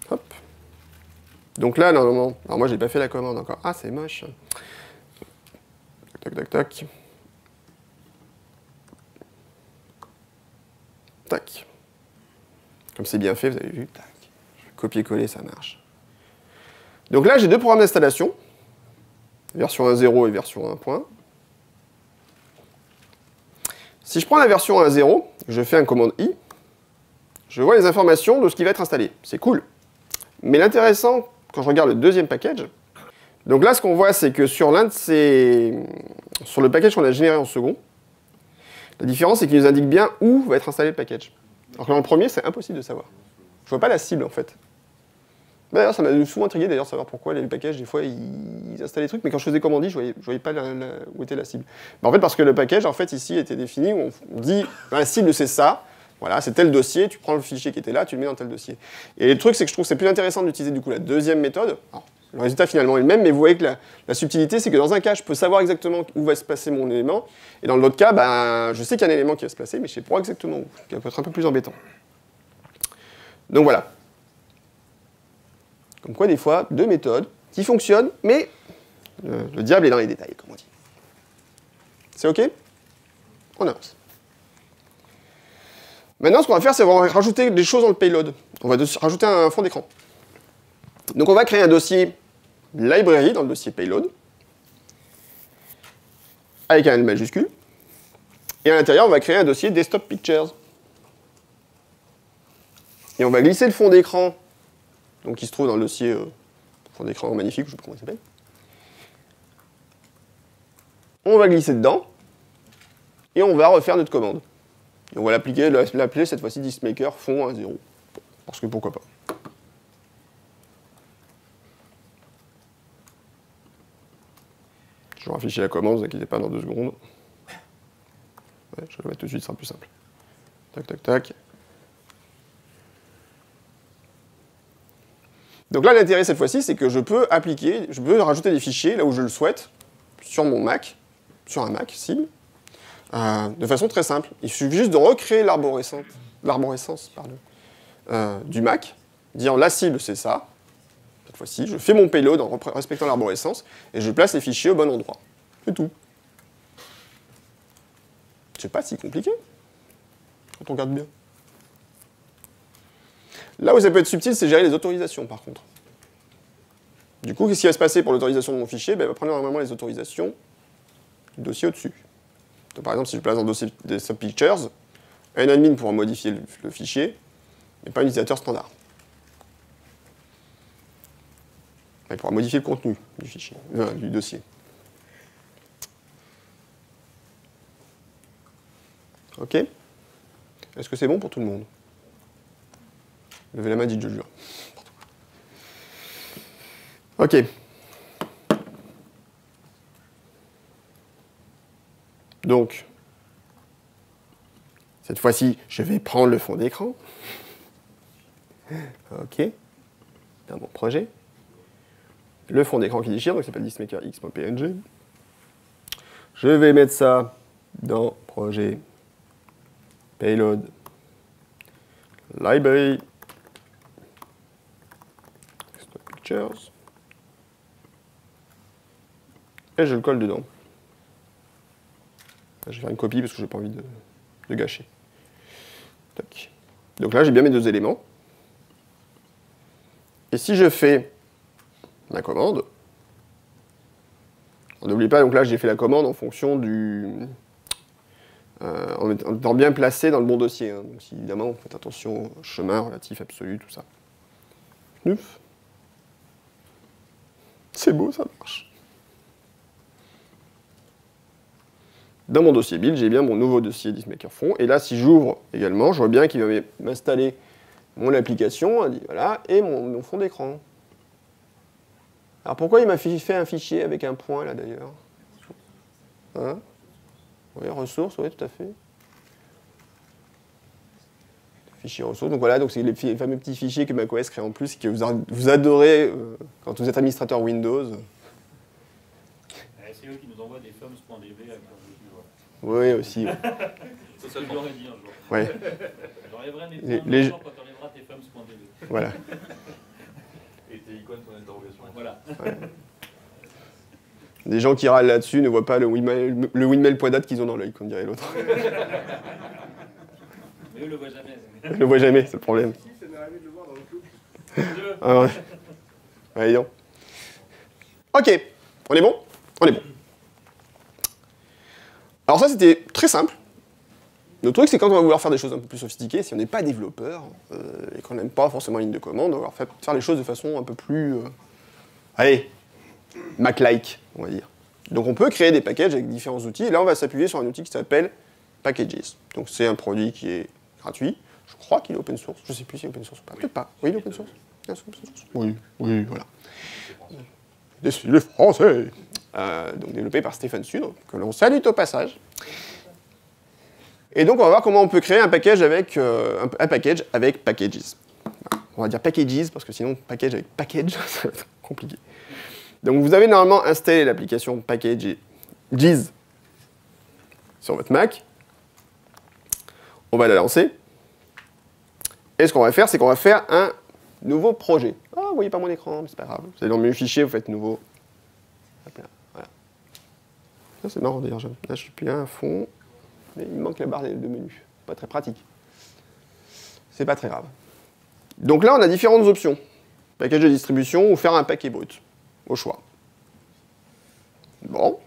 Hop. Donc là, normalement, alors moi, j'ai pas fait la commande encore. Ah, c'est moche. Tac, tac, tac. Tac. Comme c'est bien fait, vous avez vu. Tac. Copier-coller, ça marche. Donc là, j'ai 2 programmes d'installation. Version 1.0 et version 1. Si je prends la version 1.0, je fais un commande I, je vois les informations de ce qui va être installé. C'est cool. Mais l'intéressant, quand je regarde le 2e package, donc là, ce qu'on voit, c'est que sur sur le package qu'on a généré en second, la différence, c'est qu'il nous indique bien où va être installé le package. Alors que dans le premier, c'est impossible de savoir. Je vois pas la cible, en fait. D'ailleurs, ça m'a souvent intrigué, d'ailleurs, savoir pourquoi les packages, des fois, ils installent des trucs, mais quand je faisais commande I, je voyais pas où était la cible. Ben, en fait, parce que le package, en fait, ici, était défini, où on dit, la cible, c'est ça, voilà, c'est tel dossier, tu prends le fichier qui était là, tu le mets dans tel dossier. Et le truc, c'est que je trouve que c'est plus intéressant d'utiliser, du coup, la 2e méthode. Alors, le résultat, finalement, est le même, mais vous voyez que la subtilité, c'est que dans un cas, je peux savoir exactement où va se placer mon élément, et dans l'autre cas, ben, je sais qu'il y a un élément qui va se placer, mais je sais pas exactement où, ce qui peut être un peu plus embêtant. Donc voilà. Comme quoi, des fois, 2 méthodes qui fonctionnent, mais le diable est dans les détails, comme on dit. C'est OK? On avance. Maintenant, ce qu'on va faire, c'est qu'on va rajouter des choses dans le payload. On va rajouter un fond d'écran. Donc, on va créer un dossier library dans le dossier payload, avec un L majuscule. Et à l'intérieur, on va créer un dossier desktop pictures. Et on va glisser le fond d'écran donc qui se trouve dans le dossier fond d'écran magnifique, je ne sais pas comment il s'appelle. On va glisser dedans, et on va refaire notre commande. Et on va l'appeler cette fois-ci diskmaker fond 1.0, parce que pourquoi pas. Je vais afficher la commande, ne vous inquiétez pas, dans 2 secondes. Ouais, je vais le mettre tout de suite, ce sera plus simple. Tac, tac, tac. Donc là, l'intérêt cette fois-ci, c'est que je peux rajouter des fichiers là où je le souhaite, sur mon Mac, sur un Mac cible, de façon très simple. Il suffit juste de recréer l'arborescence du Mac, dire la cible c'est ça, cette fois-ci, je fais mon payload en respectant l'arborescence, et je place les fichiers au bon endroit. C'est tout. C'est pas si compliqué, quand on regarde bien. Là où ça peut être subtil, c'est gérer les autorisations, par contre. Du coup, qu'est-ce qui va se passer pour l'autorisation de mon fichier? Il va prendre normalement les autorisations du dossier au-dessus. Donc, par exemple, si je place dans le dossier des subpictures, un admin pourra modifier le fichier, mais pas un utilisateur standard. Il pourra modifier le contenu du fichier, du dossier. OK? Est-ce que c'est bon pour tout le monde? Levez la main, dites je jure. OK. Donc, cette fois-ci, je vais prendre le fond d'écran. OK. Dans mon projet. Le fond d'écran qui déchire, donc ça s'appelle diskmakerx.png. Je vais mettre ça dans projet payload library pictures et je le colle dedans. Je vais faire une copie parce que je n'ai pas envie de gâcher. Tac. Donc là j'ai bien mes 2 éléments. Et si je fais ma commande, n'oubliez pas, donc là j'ai fait la commande en fonction du... en étant bien placé dans le bon dossier. Hein. Donc évidemment, faites attention au chemin relatif absolu, tout ça. Neuf. C'est beau, ça marche. Dans mon dossier build, j'ai bien mon nouveau dossier diskmaker fond. Et là, si j'ouvre également, je vois bien qu'il va m'installer mon application, voilà, et mon fond d'écran. Alors pourquoi il m'a fait un fichier avec un point là d'ailleurs? Hein? Oui, ressources, oui, tout à fait. Fichier ressources, donc voilà, donc c'est les fameux petits fichiers que macOS crée en plus, que vous adorez quand vous êtes administrateur Windows. C'est eux qui nous envoient des fums.db avec leur jeu. Oui, aussi. Ouais. Ça je l'aurais dit un jour. Ouais. J'enlèverai mes points quand tu enlèveras tes fums.db. Voilà. Et tes icônes, ton interrogation. Voilà. Ouais. Des gens qui râlent là-dessus ne voient pas le winmail.dat qu'ils ont dans l'œil, comme dirait l'autre. Mais eux le voient jamais. Je le vois jamais, c'est le problème. Si, ça m'est arrivé de le voir dans le clou. Ah ouais. Ouais, donc. Ok, on est bon? On est bon. Alors ça, c'était très simple. Le truc, c'est quand on va vouloir faire des choses un peu plus sophistiquées, si on n'est pas développeur et qu'on n'aime pas forcément une ligne de commande, on va faire les choses de façon un peu plus... allez, Mac-like, on va dire. Donc on peut créer des packages avec différents outils. Et là, on va s'appuyer sur un outil qui s'appelle Packages. Donc c'est un produit qui est gratuit. Je crois qu'il est open source. Je ne sais plus s'il est open source ou pas. Peut-être pas. Oui, il est open source. Oui, oui, voilà. Le français. Donc développé par Stéphane Sud, que l'on salue au passage. Et donc on va voir comment on peut créer un package avec packages. On va dire packages parce que sinon package avec package, ça va être compliqué. Donc vous avez normalement installé l'application packages sur votre Mac. On va la lancer. Et ce qu'on va faire, c'est qu'on va faire un nouveau projet. Ah, vous voyez pas mon écran, mais c'est pas grave. Vous allez dans menu fichier, vous faites nouveau. Hop là, voilà. Ça c'est marrant d'ailleurs. Là je suis plus à fond. Mais il me manque la barre de menu. Pas très pratique. C'est pas très grave. Donc là, on a différentes options. Package de distribution ou faire un paquet brut. Au choix. Bon.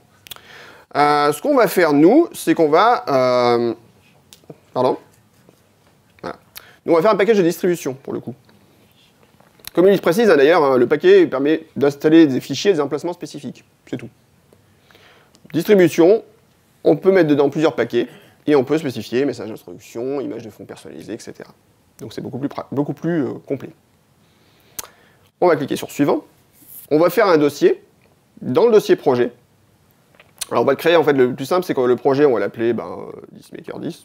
Ce qu'on va faire, nous, c'est qu'on va... pardon. Voilà. Nous, on va faire un package de distribution, pour le coup. Comme il précise d'ailleurs, hein, le paquet permet d'installer des fichiers et des emplacements spécifiques. C'est tout. Distribution, on peut mettre dedans plusieurs paquets et on peut spécifier message d'introduction, image de fond personnalisée, etc. Donc c'est beaucoup plus complet. On va cliquer sur suivant. On va faire un dossier. Dans le dossier projet, alors on va le créer, en fait, le plus simple, c'est que le projet, on va l'appeler 10maker10.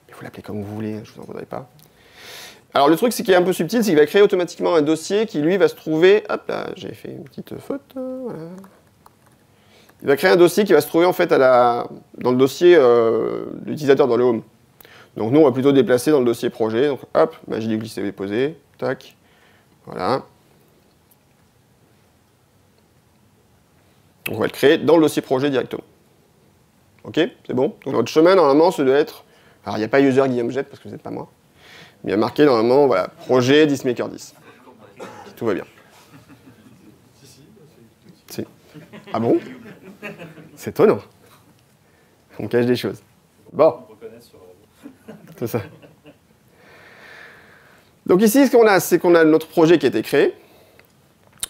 Il faut l'appeler comme vous voulez, je ne vous en voudrais pas. Alors le truc, c'est qu'il est un peu subtil, c'est qu'il va créer automatiquement un dossier qui, lui, va se trouver... Hop là, j'ai fait une petite faute. Voilà. Il va créer un dossier qui va se trouver, en fait, dans le dossier de l'utilisateur dans le home. Donc nous, on va plutôt déplacer dans le dossier projet. Donc hop, magie du glisser déposé, tac, voilà. On va le créer dans le dossier projet directement. Ok, c'est bon. Donc notre chemin, normalement, ça doit être... Alors, il n'y a pas user Guillaume Jette, parce que vous n'êtes pas moi. Mais il y a marqué, normalement, voilà, projet 10maker10. Tout va bien. Si. Ah bon? C'est étonnant. On cache des choses. Bon. C'est ça. Donc ici, ce qu'on a, c'est qu'on a notre projet qui a été créé,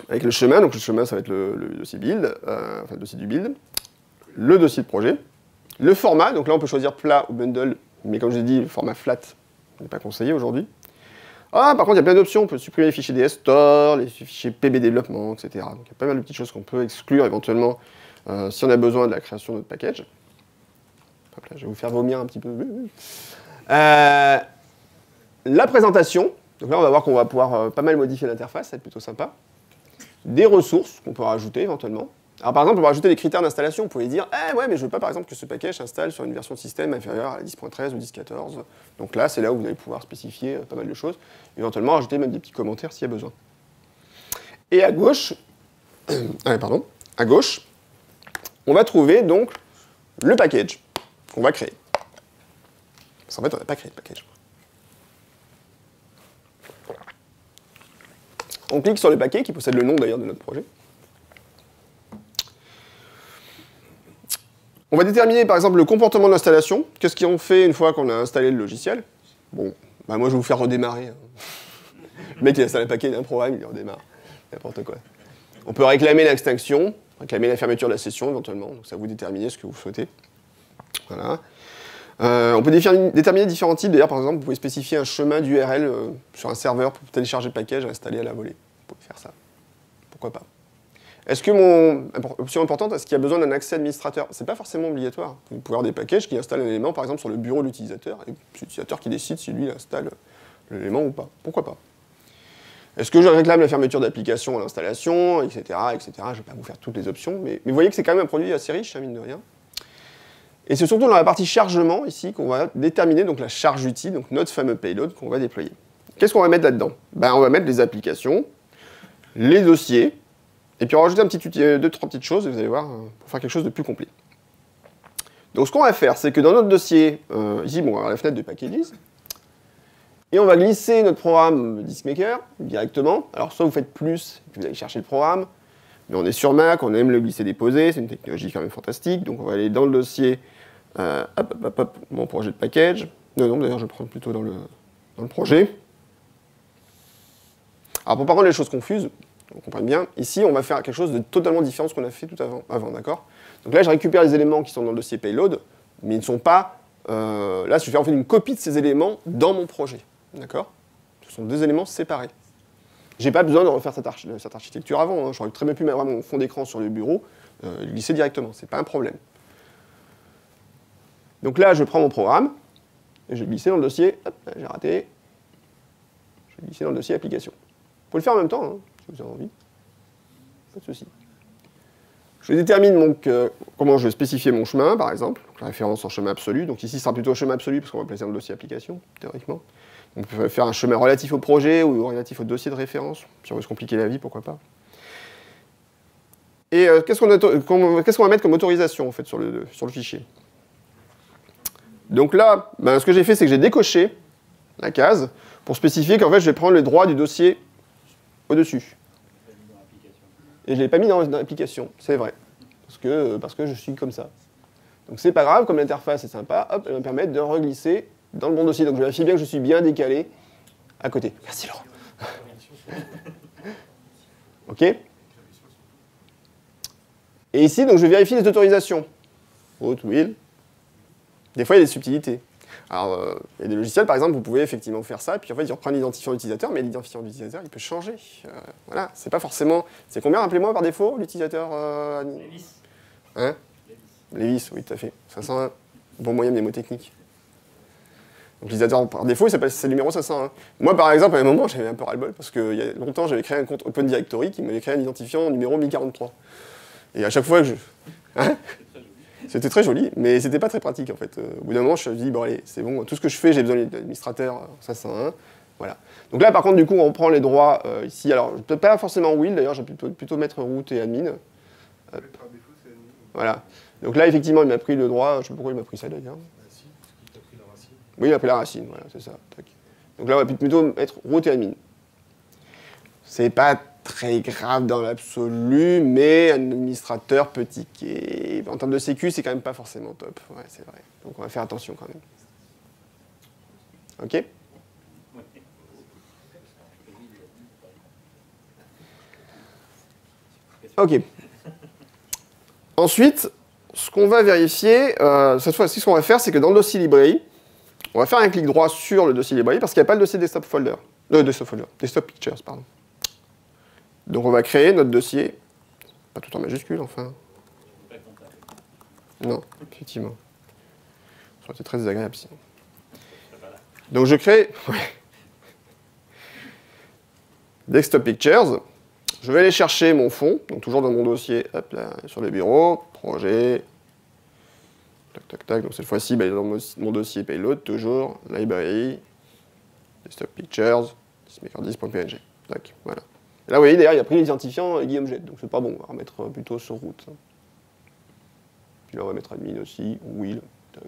avec le chemin. Donc le chemin, ça va être le dossier build, enfin le dossier du build, le dossier de projet, le format. Donc là, on peut choisir plat ou bundle, mais comme je l'ai dit, le format flat n'est pas conseillé aujourd'hui. Ah, par contre, il y a plein d'options. On peut supprimer les fichiers DS Store, les fichiers PB développement, etc. Donc il y a pas mal de petites choses qu'on peut exclure éventuellement si on a besoin de la création de notre package. Hop là, je vais vous faire vomir un petit peu. La présentation. Donc là, on va voir qu'on va pouvoir pas mal modifier l'interface, ça va être plutôt sympa. Des ressources qu'on peut rajouter éventuellement. Alors par exemple, on va rajouter des critères d'installation. Vous pouvez dire, ouais, mais je veux pas par exemple que ce package s'installe sur une version de système inférieure à la 10.13 ou 10.14. Donc là, c'est là où vous allez pouvoir spécifier pas mal de choses. Éventuellement, rajouter même des petits commentaires s'il y a besoin. Et à gauche, à gauche, on va trouver donc le package qu'on va créer. Parce qu'en fait, on n'a pas créé de package. On clique sur le paquet qui possède le nom d'ailleurs de notre projet. On va déterminer par exemple le comportement d'installation. Qu'est-ce qu'on fait une fois qu'on a installé le logiciel? Bon, moi je vais vous faire redémarrer. Le mec il installe un paquet d'un programme, il redémarre. N'importe quoi. On peut réclamer l'extinction, réclamer la fermeture de la session éventuellement. Donc ça vous déterminer ce que vous souhaitez. Voilà. On peut déterminer différents types. D'ailleurs, par exemple, vous pouvez spécifier un chemin d'URL sur un serveur pour télécharger le package et installer à la volée. Vous pouvez faire ça. Pourquoi pas. Est-ce que option importante, est-ce qu'il y a besoin d'un accès administrateur? C'est pas forcément obligatoire. Vous pouvez avoir des packages qui installent un élément, par exemple, sur le bureau de l'utilisateur, et c'est l'utilisateur qui décide si lui il installe l'élément ou pas. Pourquoi pas. Est-ce que je réclame la fermeture d'application à l'installation, etc., etc. Je ne vais pas vous faire toutes les options, mais vous voyez que c'est quand même un produit assez riche, mine de rien. Et c'est surtout dans la partie chargement, ici, qu'on va déterminer donc, la charge utile, donc notre fameux payload qu'on va déployer. Qu'est-ce qu'on va mettre là-dedans? On va mettre les applications, les dossiers, et puis on va rajouter deux, trois petites choses, et vous allez voir, pour faire quelque chose de plus complet. Donc ce qu'on va faire, c'est que dans notre dossier, ici, on va avoir la fenêtre de packages, et on va glisser notre programme DiskMaker directement. Alors soit vous faites plus, et puis vous allez chercher le programme, mais on est sur Mac, on aime le glisser-déposer, c'est une technologie quand même fantastique, donc on va aller dans le dossier, mon projet de package. Non, d'ailleurs je vais prendre plutôt dans le projet. Alors pour pas rendre les choses confuses, on comprenne bien, ici on va faire quelque chose de totalement différent de ce qu'on a fait tout avant, d'accord? Donc là je récupère les éléments qui sont dans le dossier payload, mais ils ne sont pas... là je fais en fait une copie de ces éléments dans mon projet, d'accord? Ce sont deux éléments séparés. J'ai pas besoin de refaire cette architecture avant, hein. J'aurais très bien pu mettre mon fond d'écran sur le bureau, glisser directement, c'est pas un problème. Donc là je prends mon programme, et je vais glisser dans le dossier, hop, j'ai raté, je vais glisser dans le dossier application. Vous pouvez le faire en même temps, hein, si vous avez envie, pas de souci. Je détermine donc comment je vais spécifier mon chemin, par exemple, donc la référence en chemin absolu, donc ici ce sera plutôt un chemin absolu parce qu'on va placer dans le dossier application, théoriquement. On peut faire un chemin relatif au projet ou relatif au dossier de référence, si on veut se compliquer la vie, pourquoi pas. Et qu'est-ce qu'on va mettre comme autorisation en fait, sur le fichier? Donc là, ce que j'ai fait, c'est que j'ai décoché la case pour spécifier qu'en fait, je vais prendre les droits du dossier au-dessus. Et je ne l'ai pas mis dans l'application, c'est vrai, parce que je suis comme ça. Donc c'est pas grave, comme l'interface est sympa, hop, elle va me permettre de reglisser dans le bon dossier. Donc je vérifie bien que je suis bien décalé à côté. Merci Laurent. OK. Et ici, donc, je vérifie les autorisations. Root, will. Des fois, il y a des subtilités. Alors, il y a des logiciels, par exemple, vous pouvez effectivement faire ça, puis en fait, il reprend l'identifiant utilisateur, mais l'identifiant utilisateur, il peut changer. Voilà, c'est pas forcément... C'est combien, rappelez-moi, par défaut, l'utilisateur Lévis. Hein Lévis, oui, tout à fait. 501, bon moyen mnémotechnique. Donc, l'utilisateur par défaut, c'est le numéro 501. Moi, par exemple, à un moment, j'avais un peu ras-le-bol, parce qu'il y a longtemps, j'avais créé un compte Open Directory qui m'avait créé un identifiant numéro 1043. Et à chaque fois que je... Hein C'était très joli, mais c'était pas très pratique en fait. Au bout d'un moment, je me suis dit, bon allez, c'est bon, tout ce que je fais, j'ai besoin d'administrateur 501. Voilà. Donc là, par contre, du coup, on reprend les droits ici. Alors, peut-être pas forcément will, d'ailleurs, j'ai plutôt mettre root et admin. Par défaut, c'est admin. Voilà. Donc là, effectivement, il m'a pris le droit, je sais pas pourquoi il m'a pris ça d'ailleurs. Si, parce qu'il t'a pris la racine. Oui, il m'a pris la racine, voilà, c'est ça. Tac. Donc là, on va plutôt mettre root et admin. C'est pas très grave dans l'absolu, mais un administrateur peut ticker. En termes de sécu, c'est quand même pas forcément top. Ouais, c'est vrai. Donc on va faire attention quand même. OK? OK. Ensuite, ce qu'on va vérifier, cette fois-ci, ce qu'on va faire, c'est que dans le dossier librairie, on va faire un clic droit sur le dossier librairie parce qu'il n'y a pas le dossier desktop folder. Desktop pictures, pardon. Donc on va créer notre dossier, pas tout en majuscule enfin. Non, effectivement. Ça aurait été très désagréable sinon. Donc je crée Desktop Pictures. Je vais aller chercher mon fond, donc toujours dans mon dossier, hop là, sur le bureau, projet, tac tac tac. Donc cette fois-ci, bah, dans mon dossier payload, toujours, library, Desktop Pictures, dismaker10.png. Tac, voilà. Et là, vous voyez, derrière, il a pris l'identifiant Guillaume Jet, donc c'est pas bon, on va remettre plutôt sur route. Puis là, on va mettre admin aussi, will, tac.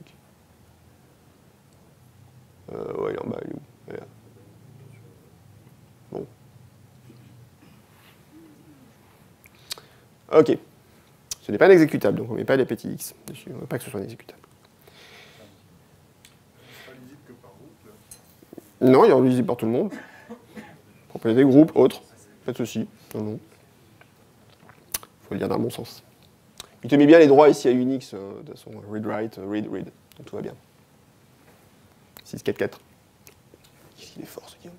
Ouais, il est en bas, il est où? Voilà. Bon. Ok. Ce n'est pas un exécutable, donc on ne met pas les petits X dessus, on ne veut pas que ce soit un exécutable. C'est pas lisible que par route, là. Non, il est lisible par tout le monde. Propriété, groupe, autre. Pas de souci. Non, non. Il faut le dire dans le bon sens. Il te met bien les droits ici à Unix, de son read-write, read-read. Donc tout va bien. 644. Qu'est-ce qu'il est fort, ce Guillaume.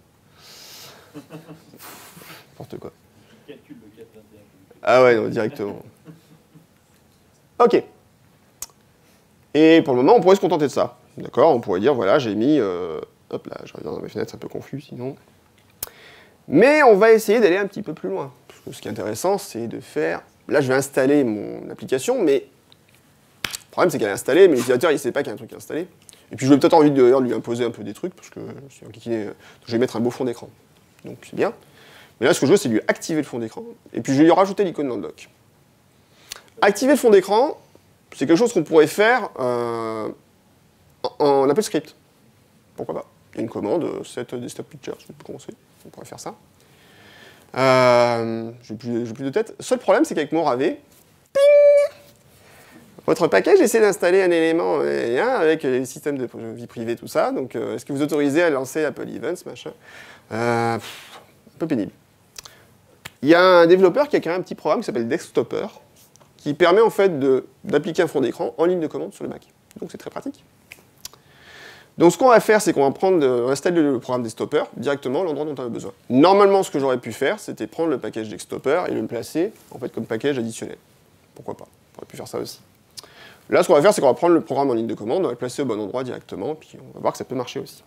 N'importe quoi. Calcule le 421. Ah ouais, non, directement. Ok. Et pour le moment, on pourrait se contenter de ça. D'accord? On pourrait dire, voilà, j'ai mis... hop là, je regarde dans mes fenêtres, c'est un peu confus sinon. Mais on va essayer d'aller un petit peu plus loin. Parce que ce qui est intéressant, c'est de faire... Là, je vais installer mon application, mais le problème, c'est qu'elle est installée, mais l'utilisateur, il ne sait pas qu'il y a un truc installé. Et puis, je vais peut-être envie de lui imposer un peu des trucs, parce que je vais mettre un beau fond d'écran. Donc, c'est bien. Mais là, ce que je veux, c'est lui activer le fond d'écran, et puis je vais lui rajouter l'icône dans le doc. Activer le fond d'écran, c'est quelque chose qu'on pourrait faire en Apple Script. Pourquoi pas? Il y a une commande, set desktop picture, je sais plus comment c'est. On pourrait faire ça. J'ai plus de tête. Seul problème, c'est qu'avec mon Ravé, ping, votre package essaie d'installer un élément avec les systèmes de vie privée, tout ça. Donc, est-ce que vous autorisez à lancer Apple Events, machin? Un peu pénible. Il y a un développeur qui a créé un petit programme qui s'appelle Desktopper, qui permet en fait d'appliquer un fond d'écran en ligne de commande sur le Mac. Donc, c'est très pratique. Donc ce qu'on va faire, c'est qu'on va installer le programme Desktopper directement à l'endroit dont on a besoin. Normalement, ce que j'aurais pu faire, c'était prendre le package Desktopper et le placer en fait comme package additionnel. Pourquoi pas? J'aurais pu faire ça aussi. Là, ce qu'on va faire, c'est qu'on va prendre le programme en ligne de commande, on va le placer au bon endroit directement, puis on va voir que ça peut marcher aussi.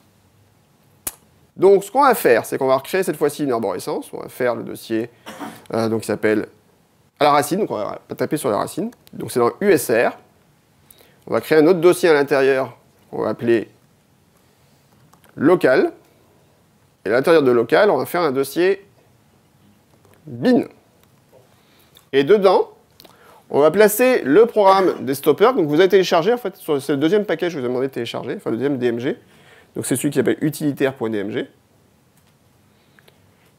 Donc ce qu'on va faire, c'est qu'on va recréer cette fois-ci une arborescence. On va faire le dossier qui s'appelle à la racine, donc on va taper sur la racine. Donc c'est dans USR. On va créer un autre dossier à l'intérieur qu'on va appeler local. Et à l'intérieur de local, on va faire un dossier bin. Et dedans, on va placer le programme Desktopper. Donc vous avez téléchargé, en fait, c'est le deuxième package que je vous ai demandé de télécharger, enfin le deuxième DMG. Donc c'est celui qui s'appelle utilitaire.dmg.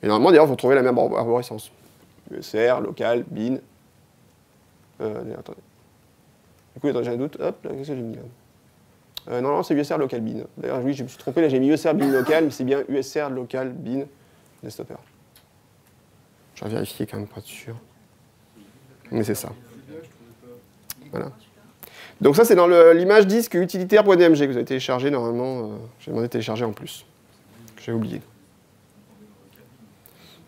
Et normalement, d'ailleurs, vous trouvez la même arborescence. USR, local, bin. Attendez. Du coup, j'ai un doute. Hop, qu'est-ce que j'ai mis là? Non, c'est USR local bin. D'ailleurs, oui, je me suis trompé, là j'ai mis USR bin local, mais c'est bien USR local bin Desktopper. Je vais vérifier quand même pour être sûr. Mais c'est ça. Voilà. Donc ça, c'est dans l'image disque utilitaire.dmg que vous avez téléchargé normalement. J'ai demandé de télécharger en plus. Que j'ai oublié.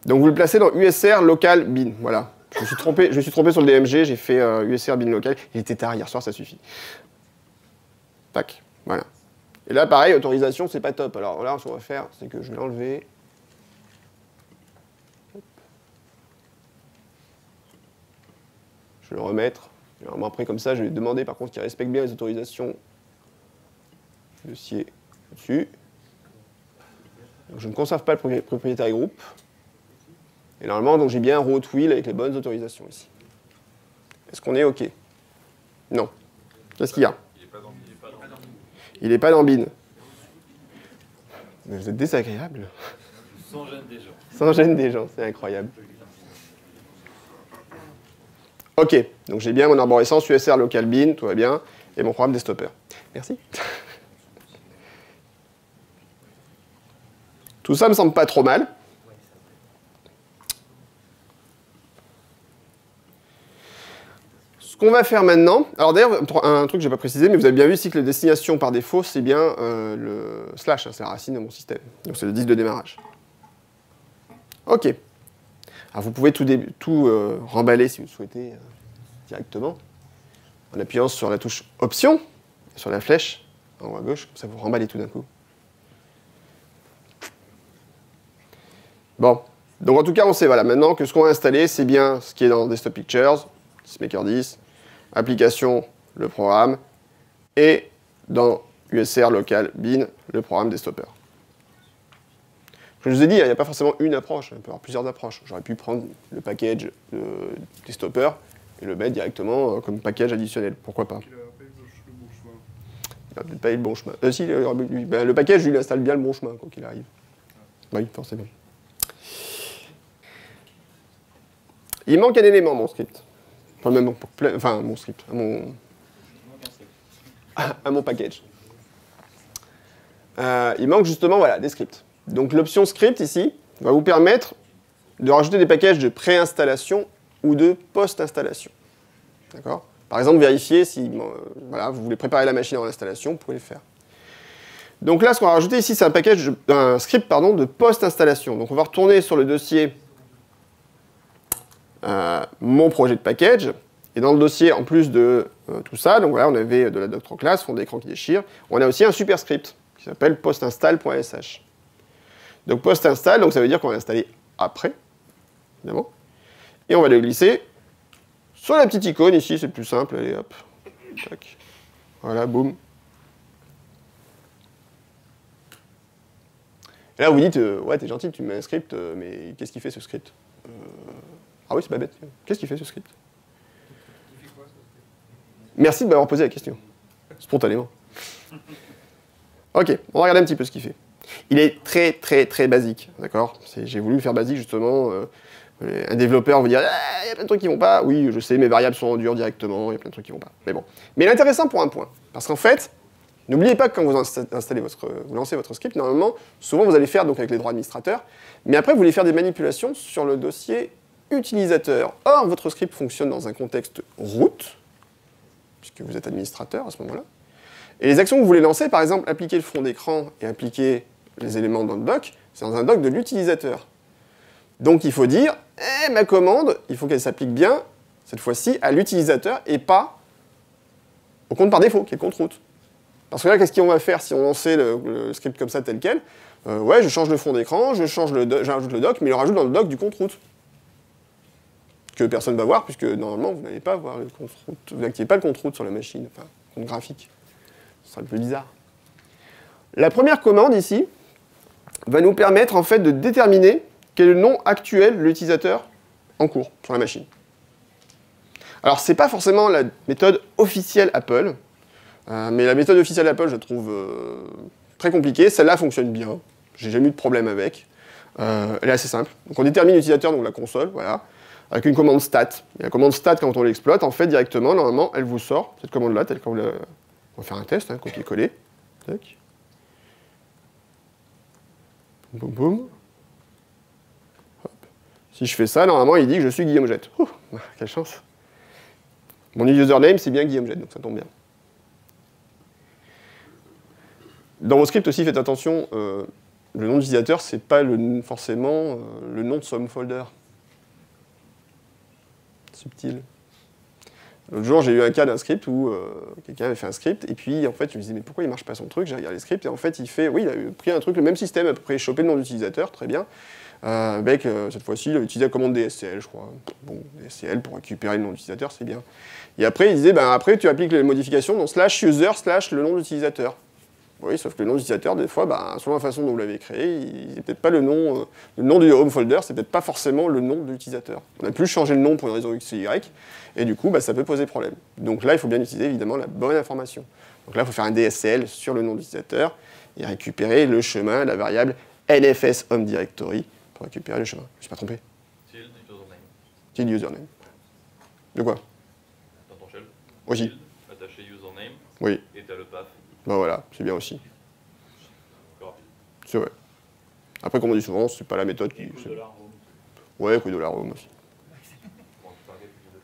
Donc vous le placez dans USR local bin. Voilà. Je me suis trompé sur le DMG, j'ai fait USR bin local. Il était tard hier soir, ça suffit. Tac. Voilà. Et là, pareil, autorisation, c'est pas top. Alors là, ce qu'on va faire, c'est que je vais l'enlever. Je vais le remettre. Normalement, après, comme ça, je vais demander par contre qu'il respecte bien les autorisations. Dossier dessus. Donc, je ne conserve pas le propriétaire groupe. Et normalement, donc j'ai bien un route wheel avec les bonnes autorisations ici. Est-ce qu'on est OK? Non. Qu'est-ce qu'il y a? Il n'est pas dans bin. Mais vous êtes désagréable. Sans gêne des gens. Sans gêne des gens, c'est incroyable. OK, donc j'ai bien mon arborescence USR local bin, tout va bien, et mon programme des stoppers. Merci. Tout ça me semble pas trop mal. Ce qu'on va faire maintenant, alors d'ailleurs, un truc que je n'ai pas précisé, mais vous avez bien vu ici que la destination par défaut, c'est bien le slash, hein, c'est la racine de mon système. Donc c'est le disque de démarrage. OK. Alors vous pouvez tout remballer si vous le souhaitez directement, en appuyant sur la touche Option, sur la flèche en haut à gauche, comme ça vous remballez tout d'un coup. Bon, donc en tout cas on sait voilà, maintenant que ce qu'on va installer, c'est bien ce qui est dans Desktop Pictures, Maker 10, application, le programme, et dans USR local bin, le programme des stoppers. Je vous ai dit, il n'y a pas forcément une approche, il peut y avoir plusieurs approches. J'aurais pu prendre le package des stoppers et le mettre directement comme package additionnel, pourquoi pas. Il a pas eu le bon chemin. Il n'a peut-être pas eu le bon chemin. Si, le package, lui, il installe bien le bon chemin, quoi qu'il arrive. Oui, forcément. Il manque un élément, mon script. Enfin, mon script, à mon package. Il manque justement, voilà, des scripts. Donc l'option script, ici, va vous permettre de rajouter des packages de préinstallation ou de post-installation. D'accord? Par exemple, vérifier si voilà, vous voulez préparer la machine en installation, vous pouvez le faire. Donc là, ce qu'on va rajouter ici, c'est un script de post-installation. Donc on va retourner sur le dossier mon projet de package. Et dans le dossier, en plus de tout ça, donc voilà, on avait de la doctroclass, fond d'écran qui déchire. On a aussi un superscript qui s'appelle postinstall.sh. Donc post-install, donc ça veut dire qu'on va l'installer après, évidemment. Et on va le glisser sur la petite icône ici, c'est le plus simple. Allez, hop. Tac. Voilà, boum. Et là, vous dites, ouais, t'es gentil, tu me mets un script, mais qu'est-ce qu'il fait ce script? Ah oui, c'est pas bête. Qu'est-ce qu'il fait ce script? Merci de m'avoir posé la question, spontanément. Ok, on va regarder un petit peu ce qu'il fait. Il est très très très basique, d'accord? J'ai voulu le faire basique justement. Un développeur va dire ah, il y a plein de trucs qui vont pas. Oui, je sais, mes variables sont en dur directement, il y a plein de trucs qui vont pas. Mais bon. Mais il est intéressant pour un point. Parce qu'en fait, n'oubliez pas que quand vous lancez votre script, normalement, souvent vous allez faire donc avec les droits administrateurs, mais après vous allez faire des manipulations sur le dossier utilisateur. Or, votre script fonctionne dans un contexte root, puisque vous êtes administrateur à ce moment-là. Et les actions que vous voulez lancer, par exemple, appliquer le fond d'écran et appliquer les éléments dans le doc, c'est dans un doc de l'utilisateur. Donc il faut dire, ma commande, il faut qu'elle s'applique bien, cette fois-ci, à l'utilisateur et pas au compte par défaut, qui est le compte root. Parce que là, qu'est-ce qu'on va faire si on lançait le script comme ça, tel quel? Ouais, je change le fond d'écran, j'ajoute le doc, mais il le rajoute dans le doc du compte root. Que personne ne va voir, puisque normalement, vous n'allez pas voir le compte root. Vous n'activez pas le compte root sur la machine, enfin, compte graphique. Ce sera un peu bizarre. La première commande, ici, va nous permettre, en fait, de déterminer quel est le nom actuel de l'utilisateur en cours sur la machine. Alors, ce n'est pas forcément la méthode officielle Apple, mais la méthode officielle Apple, je la trouve très compliquée. Celle-là fonctionne bien. J'ai jamais eu de problème avec. Elle est assez simple. Donc, on détermine l'utilisateur, donc la console, voilà, avec une commande stat. Et la commande stat, quand on l'exploite, en fait, directement, normalement, elle vous sort cette commande-là, telle qu'on l'a. On va faire un test, hein, copier-coller. Tac. Boum, boum. Hop. Si je fais ça, normalement, il dit que je suis Guillaume Jette. Ouh, quelle chance. Mon username, c'est bien Guillaume Jette, donc ça tombe bien. Dans vos scripts aussi, faites attention, le nom d'utilisateur, c'est pas forcément le nom de some folder. Subtil. L'autre jour, j'ai eu un cas d'un script où quelqu'un avait fait un script, et puis en fait, je me disais, mais pourquoi il marche pas son truc? J'ai regardé le script, et en fait, il fait, oui, il a pris un truc, le même système, à peu près chopé le nom d'utilisateur, très bien. Avec, cette fois-ci, il a utilisé la commande DSCL, je crois. Bon, DSCL pour récupérer le nom d'utilisateur, c'est bien. Et après, il disait, ben, après, tu appliques les modifications dans /user/ le nom d'utilisateur. Oui, sauf que le nom d'utilisateur, des fois, ben, selon la façon dont vous l'avez créé, c'est peut-être pas le nom du home folder, c'est peut-être pas forcément le nom de l'utilisateur. On a plus changé le nom pour une raison X ou Y, et du coup, ben, ça peut poser problème. Donc là, il faut bien utiliser évidemment la bonne information. Donc là, il faut faire un DSCL sur le nom de l'utilisateur et récupérer le chemin, la variable LFS home directory pour récupérer le chemin. Je ne suis pas trompé. Tilde username. Tilde username. De quoi? Dans ton shell. Aussi. Tilde, attaché username. Oui. Et t'as le path. Ben voilà, c'est bien aussi. Encore rapide. C'est vrai. Après, comme on dit souvent, c'est pas la méthode qui. Et $home. Ouais, $home aussi. Bon, tu target, tu fais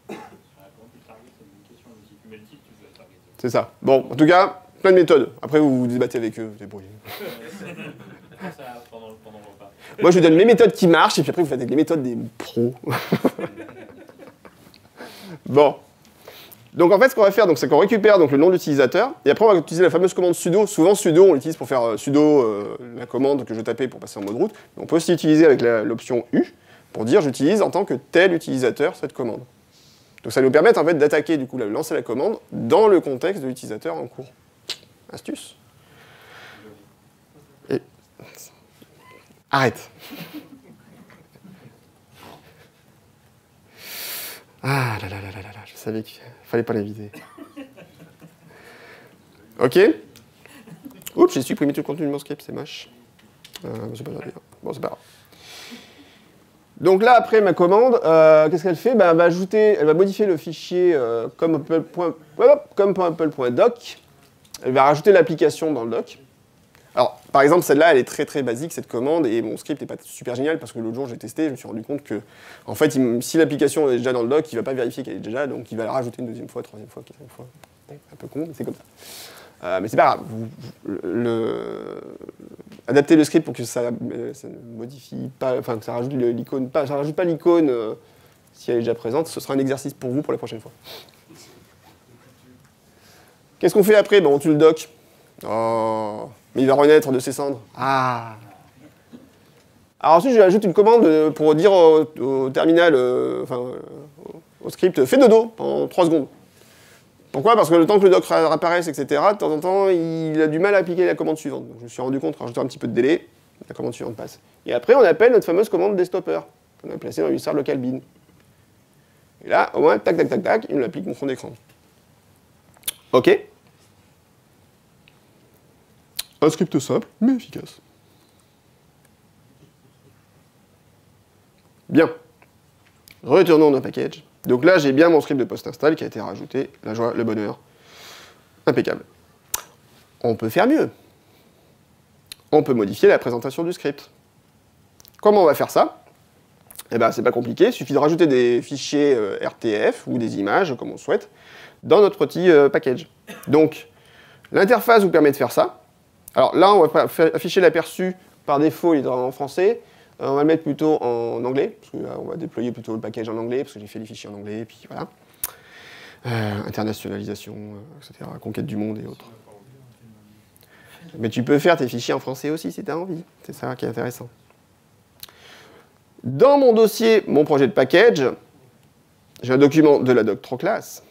ça. Comment tu target, c'est une question. Si tu mets le titre, tu peux target. C'est ça. Bon, en tout cas, plein de méthodes. Après, vous vous débattez avec eux, vous débrouillez. Ça, pendant le repas. Moi, je vous donne mes méthodes qui marchent, et puis après, vous faites avec les méthodes des pros. Bon. Donc, en fait, ce qu'on va faire, c'est qu'on récupère donc, le nom de l'utilisateur, et après, on va utiliser la fameuse commande sudo. Souvent, sudo, on l'utilise pour faire sudo, la commande que je tapais pour passer en mode route. Mais on peut aussi l'utiliser avec l'option U, pour dire j'utilise en tant que tel utilisateur cette commande. Donc, ça nous permet, en fait, d'attaquer, du coup, lancer la commande dans le contexte de l'utilisateur en cours. Astuce. Et... Arrête. Ah là là là là là là, je savais qu'il fallait pas l'inviter. Ok. Oups, j'ai supprimé tout le contenu de mon script, c'est moche. C'est pas grave. Bon, c'est pas grave. Donc là, après ma commande, qu'est-ce qu'elle fait? Ben, elle va modifier le fichier comme apple.doc. Elle va rajouter l'application dans le doc. Alors, par exemple, celle-là, elle est très très basique, cette commande, et mon script n'est pas super génial parce que l'autre jour, j'ai testé, je me suis rendu compte que, en fait, si l'application est déjà dans le doc, il ne va pas vérifier qu'elle est déjà, donc il va la rajouter une deuxième fois, troisième fois, quatrième fois. Bon, un peu con, mais c'est comme ça. Mais c'est pas grave. Adapter le script pour que ça ne modifie pas, enfin, que ça rajoute l'icône, ça rajoute pas l'icône si elle est déjà présente, ce sera un exercice pour vous pour la prochaine fois. Qu'est-ce qu'on fait après? Ben, on tue le doc. Oh, mais il va renaître de ses cendres. Ah. Alors ensuite, je ajoute une commande pour dire au terminal, au script, fais dodo pendant 3 secondes. Pourquoi? Parce que le temps que le doc réapparaisse, etc., de temps en temps, il a du mal à appliquer la commande suivante. Donc je me suis rendu compte qu'en rajoutant un petit peu de délai, la commande suivante passe. Et après, on appelle notre fameuse commande desktopper, qu'on a placée dans l'USAR local bin. Et là, au moins, tac, tac, tac, tac, il me l'applique mon fond d'écran. OK. Un script simple, mais efficace. Bien. Retournons dans package. Donc là, j'ai bien mon script de post-install qui a été rajouté. La joie, le bonheur. Impeccable. On peut faire mieux. On peut modifier la présentation du script. Comment on va faire ça? Eh bien, c'est pas compliqué. Il suffit de rajouter des fichiers RTF ou des images, comme on souhaite, dans notre petit package. Donc, l'interface vous permet de faire ça. Alors là, on va afficher l'aperçu par défaut, il est en français. On va le mettre plutôt en anglais, parce que là, on va déployer plutôt le package en anglais, parce que j'ai fait les fichiers en anglais, et puis voilà. Internationalisation, etc., conquête du monde et autres. Mais tu peux faire tes fichiers en français aussi si tu as envie. C'est ça qui est intéressant. Dans mon dossier, mon projet de package, j'ai un document de la doc3class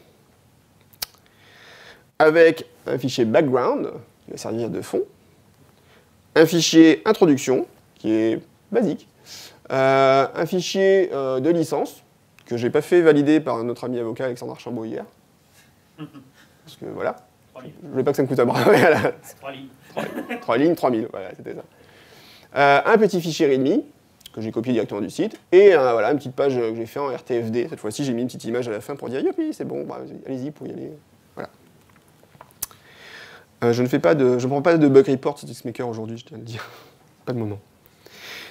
avec un fichier background qui va servir de fond, un fichier introduction qui est basique, un fichier de licence que j'ai pas fait valider par notre ami avocat Alexandre Archambault hier. Parce que voilà, je voulais pas que ça me coûte un bras. 3 lignes. 3 lignes, 3000, voilà, c'était ça. Un petit fichier README que j'ai copié directement du site, et voilà, une petite page que j'ai fait en RTFD. Cette fois-ci, j'ai mis une petite image à la fin pour dire youpi, c'est bon, bah, allez-y pour y aller. Voilà. Je ne prends pas de bug report sur Xmaker aujourd'hui, je tiens à le dire. Pas de moment.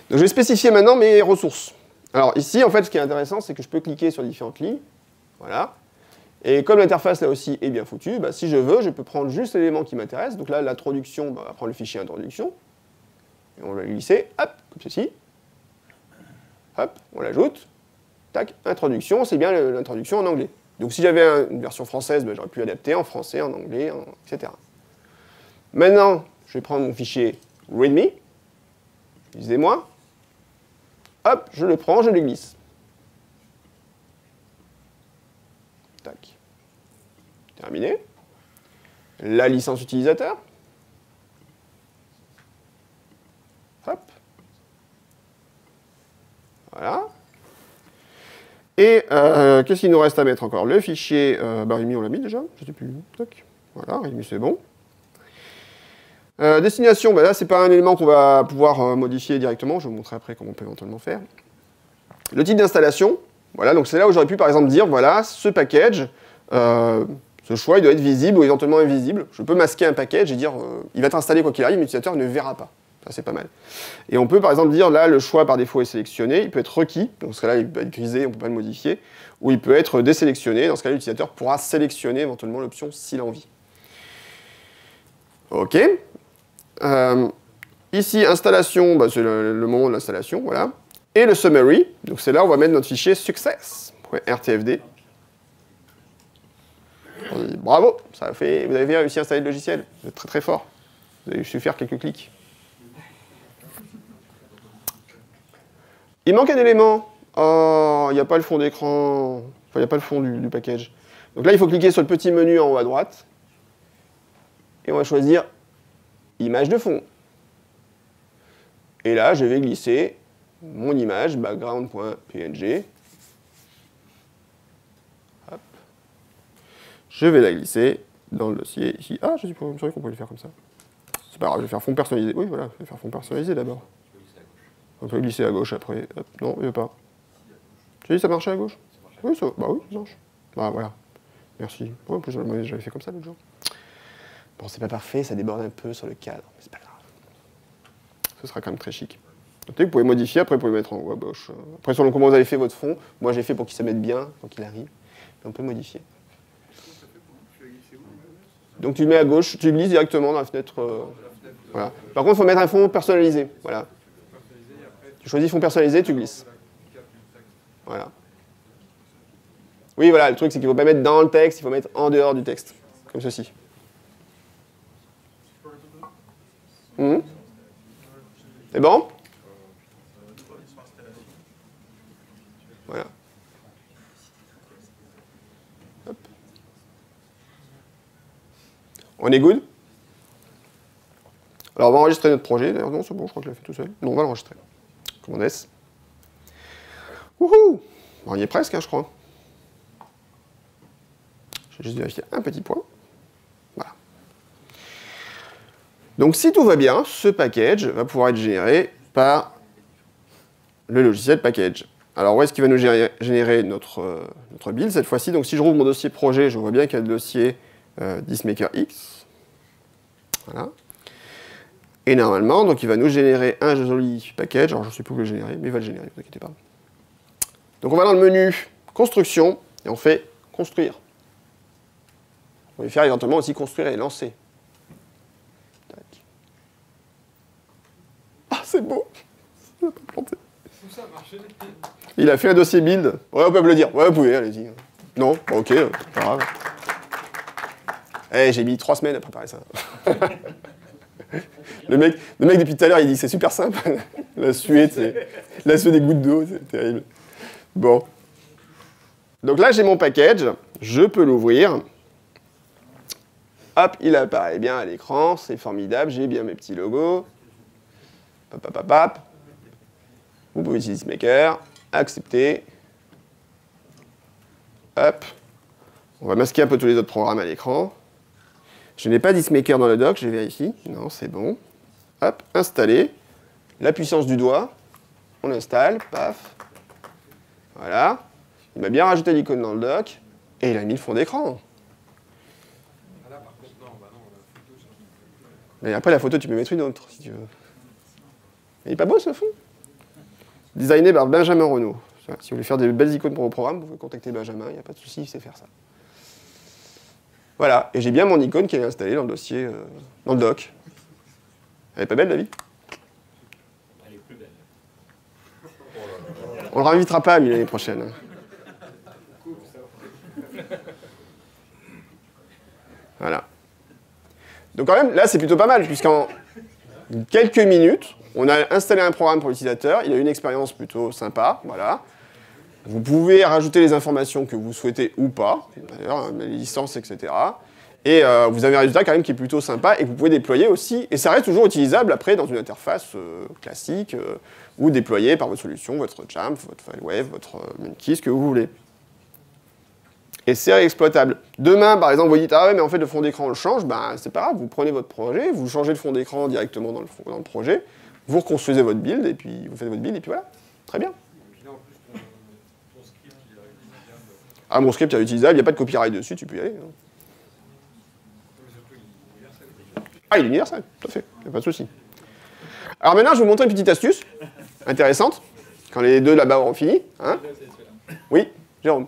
Donc je vais spécifier maintenant mes ressources. Alors ici, en fait, ce qui est intéressant, c'est que je peux cliquer sur différentes lignes. Voilà. Et comme l'interface là aussi est bien foutue, bah, si je veux, je peux prendre juste l'élément qui m'intéresse. Donc là, l'introduction, bah, on va prendre le fichier introduction. Et on va le glisser, hop, comme ceci. Hop, on l'ajoute. Tac, introduction, c'est bien l'introduction en anglais. Donc si j'avais une version française, bah, j'aurais pu adapter en français, en anglais, etc. Maintenant, je vais prendre mon fichier readme. Lisez-moi. Hop, je le prends, je le glisse. Tac. Terminé. La licence utilisateur. Hop. Voilà. Et qu'est-ce qu'il nous reste à mettre encore? Le fichier, readme, on l'a mis déjà, je ne sais plus. Tac. Voilà, readme, c'est bon. Destination, bah là, c'est pas un élément qu'on va pouvoir modifier directement. Je vais vous montrer après comment on peut éventuellement faire. Le type d'installation, voilà, donc c'est là où j'aurais pu par exemple dire, voilà, ce package, ce choix, il doit être visible ou éventuellement invisible. Je peux masquer un package et dire, il va être installé quoi qu'il arrive, mais l'utilisateur ne verra pas. Ça, c'est pas mal. Et on peut par exemple dire, là, le choix par défaut est sélectionné, il peut être requis, dans ce cas-là, il peut être grisé, on ne peut pas le modifier, ou il peut être désélectionné, dans ce cas-là, l'utilisateur pourra sélectionner éventuellement l'option s'il a envie. OK. Ici, installation, bah, c'est le moment de l'installation, voilà. Et le summary, donc c'est là où on va mettre notre fichier success.rtfd. Bravo, ça a fait, vous avez bien réussi à installer le logiciel, vous êtes très très fort. Vous avez su faire quelques clics. Il manque un élément. Oh, il n'y a pas le fond d'écran, enfin, il n'y a pas le fond du package. Donc là, il faut cliquer sur le petit menu en haut à droite. Et on va choisir image de fond. Et là, je vais glisser mon image, background.png. Hop. Je vais la glisser dans le dossier ici. Ah, je suis sûr qu'on pouvait le faire comme ça. C'est pas grave, je vais faire fond personnalisé. Oui, voilà, je vais faire fond personnalisé d'abord. On peut glisser à gauche après. Hop. Non, il ne veut pas. Tu as dit ça marchait à gauche? Oui, ça, bah oui, ça marche. Bah voilà. Merci. Ouais, en plus, j'avais fait comme ça l'autre jour. Bon, c'est pas parfait, ça déborde un peu sur le cadre, mais c'est pas grave. Ce sera quand même très chic. Notez que vous pouvez modifier, après vous pouvez mettre en haut à gauche. Après, selon comment vous avez fait votre fond, moi j'ai fait pour qu'il se mette bien, pour qu'il arrive. Mais on peut modifier. Donc tu le mets à gauche, tu le glisses directement dans la fenêtre. Voilà. Par contre, il faut mettre un fond personnalisé. Voilà. Tu choisis fond personnalisé, tu glisses. Voilà. Oui, voilà, le truc c'est qu'il ne faut pas mettre dans le texte, il faut mettre en dehors du texte. Comme ceci. C'est bon? Voilà. Hop. On est good? Alors on va enregistrer notre projet. D'ailleurs, non, c'est bon, je crois que je l'ai fait tout seul. Non, on va l'enregistrer. Commande S. Wouhou! On y est presque, hein, je crois. Je vais juste vérifier un petit point. Voilà. Donc si tout va bien, ce package va pouvoir être généré par le logiciel package. Alors où est-ce qu'il va nous générer notre build cette fois-ci? Donc si je rouvre mon dossier projet, je vois bien qu'il y a le dossier DisMakerX. Voilà. Et normalement, donc il va nous générer un joli package. Alors je ne sais plus où le générer, mais il va le générer, ne vous inquiétez pas. Donc on va dans le menu construction et on fait construire. On va faire éventuellement aussi construire et lancer. Tac. Ah, c'est beau! Ça n'a pas planté. Il a fait un dossier build. Ouais, on peut me le dire. Ouais, vous pouvez, allez-y. Non, bon, ok, pas grave. Eh, j'ai mis 3 semaines à préparer ça. le mec, depuis tout à l'heure, il dit c'est super simple. La suée des gouttes d'eau, c'est terrible. Bon. Donc là, j'ai mon package. Je peux l'ouvrir. Hop, il apparaît bien à l'écran. C'est formidable. J'ai bien mes petits logos. Hop, hop, hop, hop. Vous pouvez utiliser Maker. Accepter. Hop. On va masquer un peu tous les autres programmes à l'écran. Je n'ai pas DisMaker dans le doc, je vérifie. Non, c'est bon. Hop, installer. La puissance du doigt. On installe, paf. Voilà. Il m'a bien rajouté l'icône dans le doc. Et il a mis le fond d'écran. Mais après, la photo, tu peux mettre une autre, si tu veux. Il n'est pas beau, ce fond? designé par Benjamin Renaud. Si vous voulez faire des belles icônes pour vos programmes, vous pouvez contacter Benjamin, il n'y a pas de souci, il sait faire ça. Voilà, et j'ai bien mon icône qui est installée dans le dossier, dans le doc. Elle est pas belle, la vie? Elle est plus belle. On le réinvitera pas à l'année prochaine. Voilà. Donc quand même, là, c'est plutôt pas mal, puisqu'en quelques minutes, on a installé un programme pour l'utilisateur, il a une expérience plutôt sympa, voilà. Vous pouvez rajouter les informations que vous souhaitez ou pas, d'ailleurs, les licences, etc. Et vous avez un résultat quand même qui est plutôt sympa et que vous pouvez déployer aussi. Et ça reste toujours utilisable après dans une interface classique ou déployé par votre solution, votre Jamf, votre FileWave, votre Munki, ce que vous voulez. Et c'est réexploitable. Demain, par exemple, vous dites « Ah ouais, mais en fait, le fond d'écran, on le change », ben c'est pas grave, vous prenez votre projet, vous changez le fond d'écran directement dans le projet, vous reconstruisez votre build, et puis vous faites votre build, et puis voilà. Très bien. Ah, mon script est utilisable, il n'y a pas de copyright dessus, tu peux y aller. Ah, il est universel, tout à fait, il n'y a pas de souci. Alors maintenant, je vais vous montrer une petite astuce intéressante, quand les deux là-bas auront fini. Hein. Oui, Jérôme.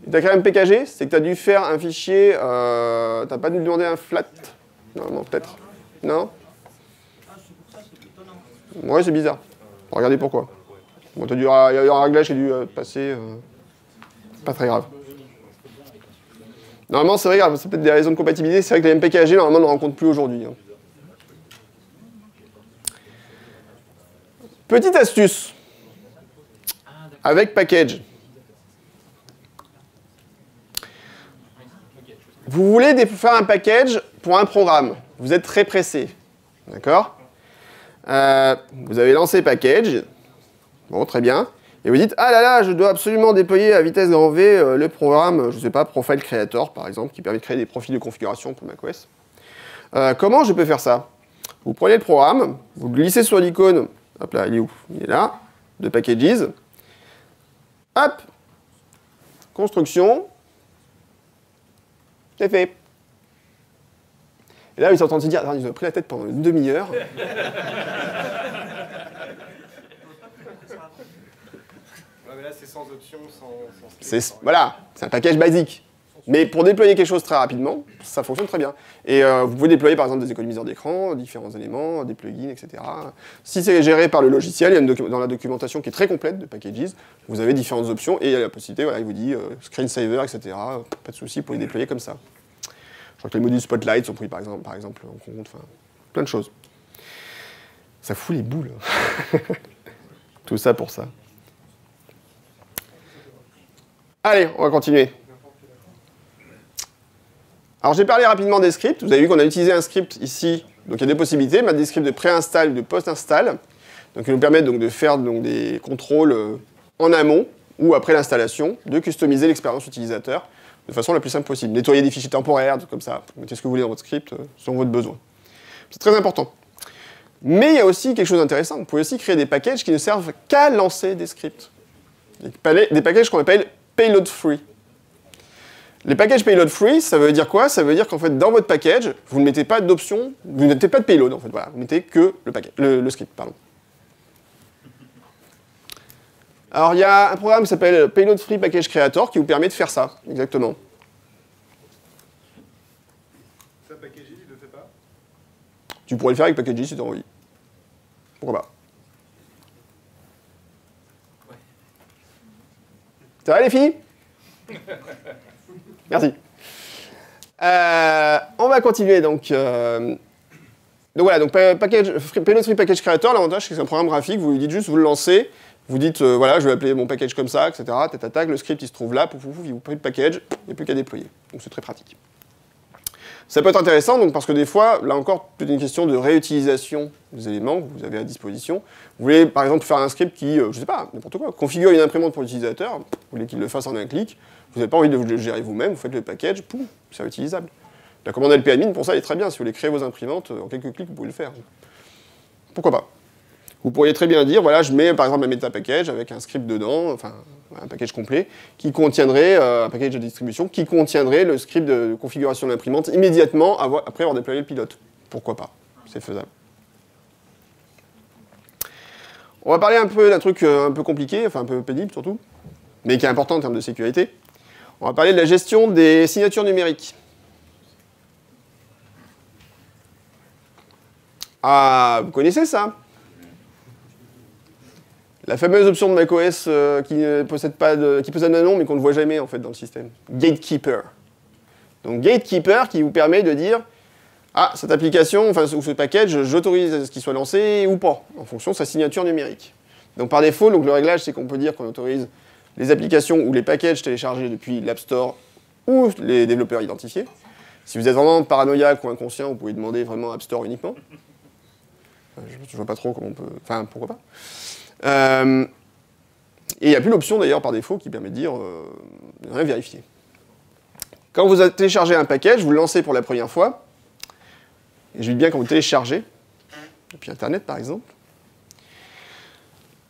Tu as créé un MPKG, c'est que tu as dû faire un fichier, tu n'as pas dû demander un flat. Non, peut-être. Non. Ouais, c'est bizarre. Regardez pourquoi. Bon, il y a eu un réglage qui a dû passer. Pas très grave. Normalement, c'est vrai, c'est peut-être des raisons de compatibilité. C'est vrai que les MPKG, normalement, on ne rencontre plus aujourd'hui. Hein. Petite astuce. Avec package. Vous voulez faire un package pour un programme. Vous êtes très pressé. D'accord? Vous avez lancé package. Bon, très bien. Et vous dites, ah là là, je dois absolument déployer à vitesse grand V le programme, je ne sais pas, Profile Creator, par exemple, qui permet de créer des profils de configuration pour macOS. Comment je peux faire ça? Vous prenez le programme, vous le glissez sur l'icône, hop là, il est où? Il est là, de Packages. Hop, construction, c'est fait. Et là, ils sont en train de se dire, ah, ils ont pris la tête pendant une demi-heure. Là, c'est sans option, Voilà, c'est un package basique. Mais pour déployer quelque chose très rapidement, ça fonctionne très bien. Et vous pouvez déployer par exemple des économiseurs d'écran, différents éléments, des plugins, etc. Si c'est géré par le logiciel, il y a dans la documentation qui est très complète de Packages, vous avez différentes options et il y a la possibilité, voilà, il vous dit screensaver, etc. Pas de souci pour les déployer comme ça. Je crois que les modules Spotlight sont pris par exemple en compte, enfin, plein de choses. Ça fout les boules. Tout ça pour ça. Allez, on va continuer. Alors j'ai parlé rapidement des scripts. Vous avez vu qu'on a utilisé un script ici. Donc il y a des possibilités, mais des scripts de pré-install et de post-install. Donc ils nous permettent donc, de faire donc, des contrôles en amont ou après l'installation, de customiser l'expérience utilisateur de façon la plus simple possible. Nettoyer des fichiers temporaires, comme ça. Vous mettez ce que vous voulez dans votre script selon votre besoin. C'est très important. Mais il y a aussi quelque chose d'intéressant. Vous pouvez aussi créer des packages qui ne servent qu'à lancer des scripts. Des packages qu'on appelle payload free. Les packages payload free, ça veut dire quoi? Ça veut dire qu'en fait, dans votre package, vous ne mettez pas d'option, vous ne mettez pas de payload, en fait, voilà. Vous mettez que le script, pardon. Alors, il y a un programme qui s'appelle Payload Free Package Creator qui vous permet de faire ça, exactement. Ça, Packages, il le fait pas? Tu pourrais le faire avec Packages si tu as envie. Pourquoi pas? Ouais. Ça va les filles? Merci. On va continuer donc. Donc voilà, donc Payload Free Package Creator, l'avantage c'est que c'est un programme graphique, vous lui dites juste, vous le lancez, vous dites voilà, je vais appeler mon package comme ça, etc. Tac, le script il se trouve là, pouf, il vous prend le package, il n'y a plus qu'à déployer. Donc c'est très pratique. Ça peut être intéressant donc, parce que des fois, là encore, c'est une question de réutilisation des éléments que vous avez à disposition. Vous voulez par exemple faire un script qui, je sais pas, n'importe quoi, configure une imprimante pour l'utilisateur, vous voulez qu'il le fasse en un clic, vous n'avez pas envie de le gérer vous-même, vous faites le package, pouf, c'est réutilisable. La commande LP-admin, pour ça, elle est très bien. Si vous voulez créer vos imprimantes, en quelques clics, vous pouvez le faire. Pourquoi pas? Vous pourriez très bien dire, voilà, je mets par exemple un meta-package avec un script dedans, enfin, un package complet, qui contiendrait, un package de distribution, qui contiendrait le script de configuration de l'imprimante immédiatement après avoir déployé le pilote. Pourquoi pas? C'est faisable. On va parler un peu d'un truc un peu compliqué, enfin un peu pénible surtout, mais qui est important en termes de sécurité. On va parler de la gestion des signatures numériques. Ah, vous connaissez ça? La fameuse option de macOS qui ne possède pas qui possède un nom mais qu'on ne voit jamais en fait dans le système. Gatekeeper. Donc Gatekeeper qui vous permet de dire ah, cette application, enfin ou ce package, j'autorise à ce qu'il soit lancé ou pas, en fonction de sa signature numérique. Donc par défaut, donc, le réglage, c'est qu'on peut dire qu'on autorise les applications ou les packages téléchargés depuis l'App Store ou les développeurs identifiés. Si vous êtes vraiment paranoïaque ou inconscient, vous pouvez demander vraiment App Store uniquement. Je vois pas trop comment on peut... Enfin, pourquoi pas. Et il n'y a plus l'option d'ailleurs par défaut qui permet de dire de rien vérifier. Quand vous téléchargez un package, vous le lancez pour la première fois, et je dis bien quand vous téléchargez, depuis Internet par exemple,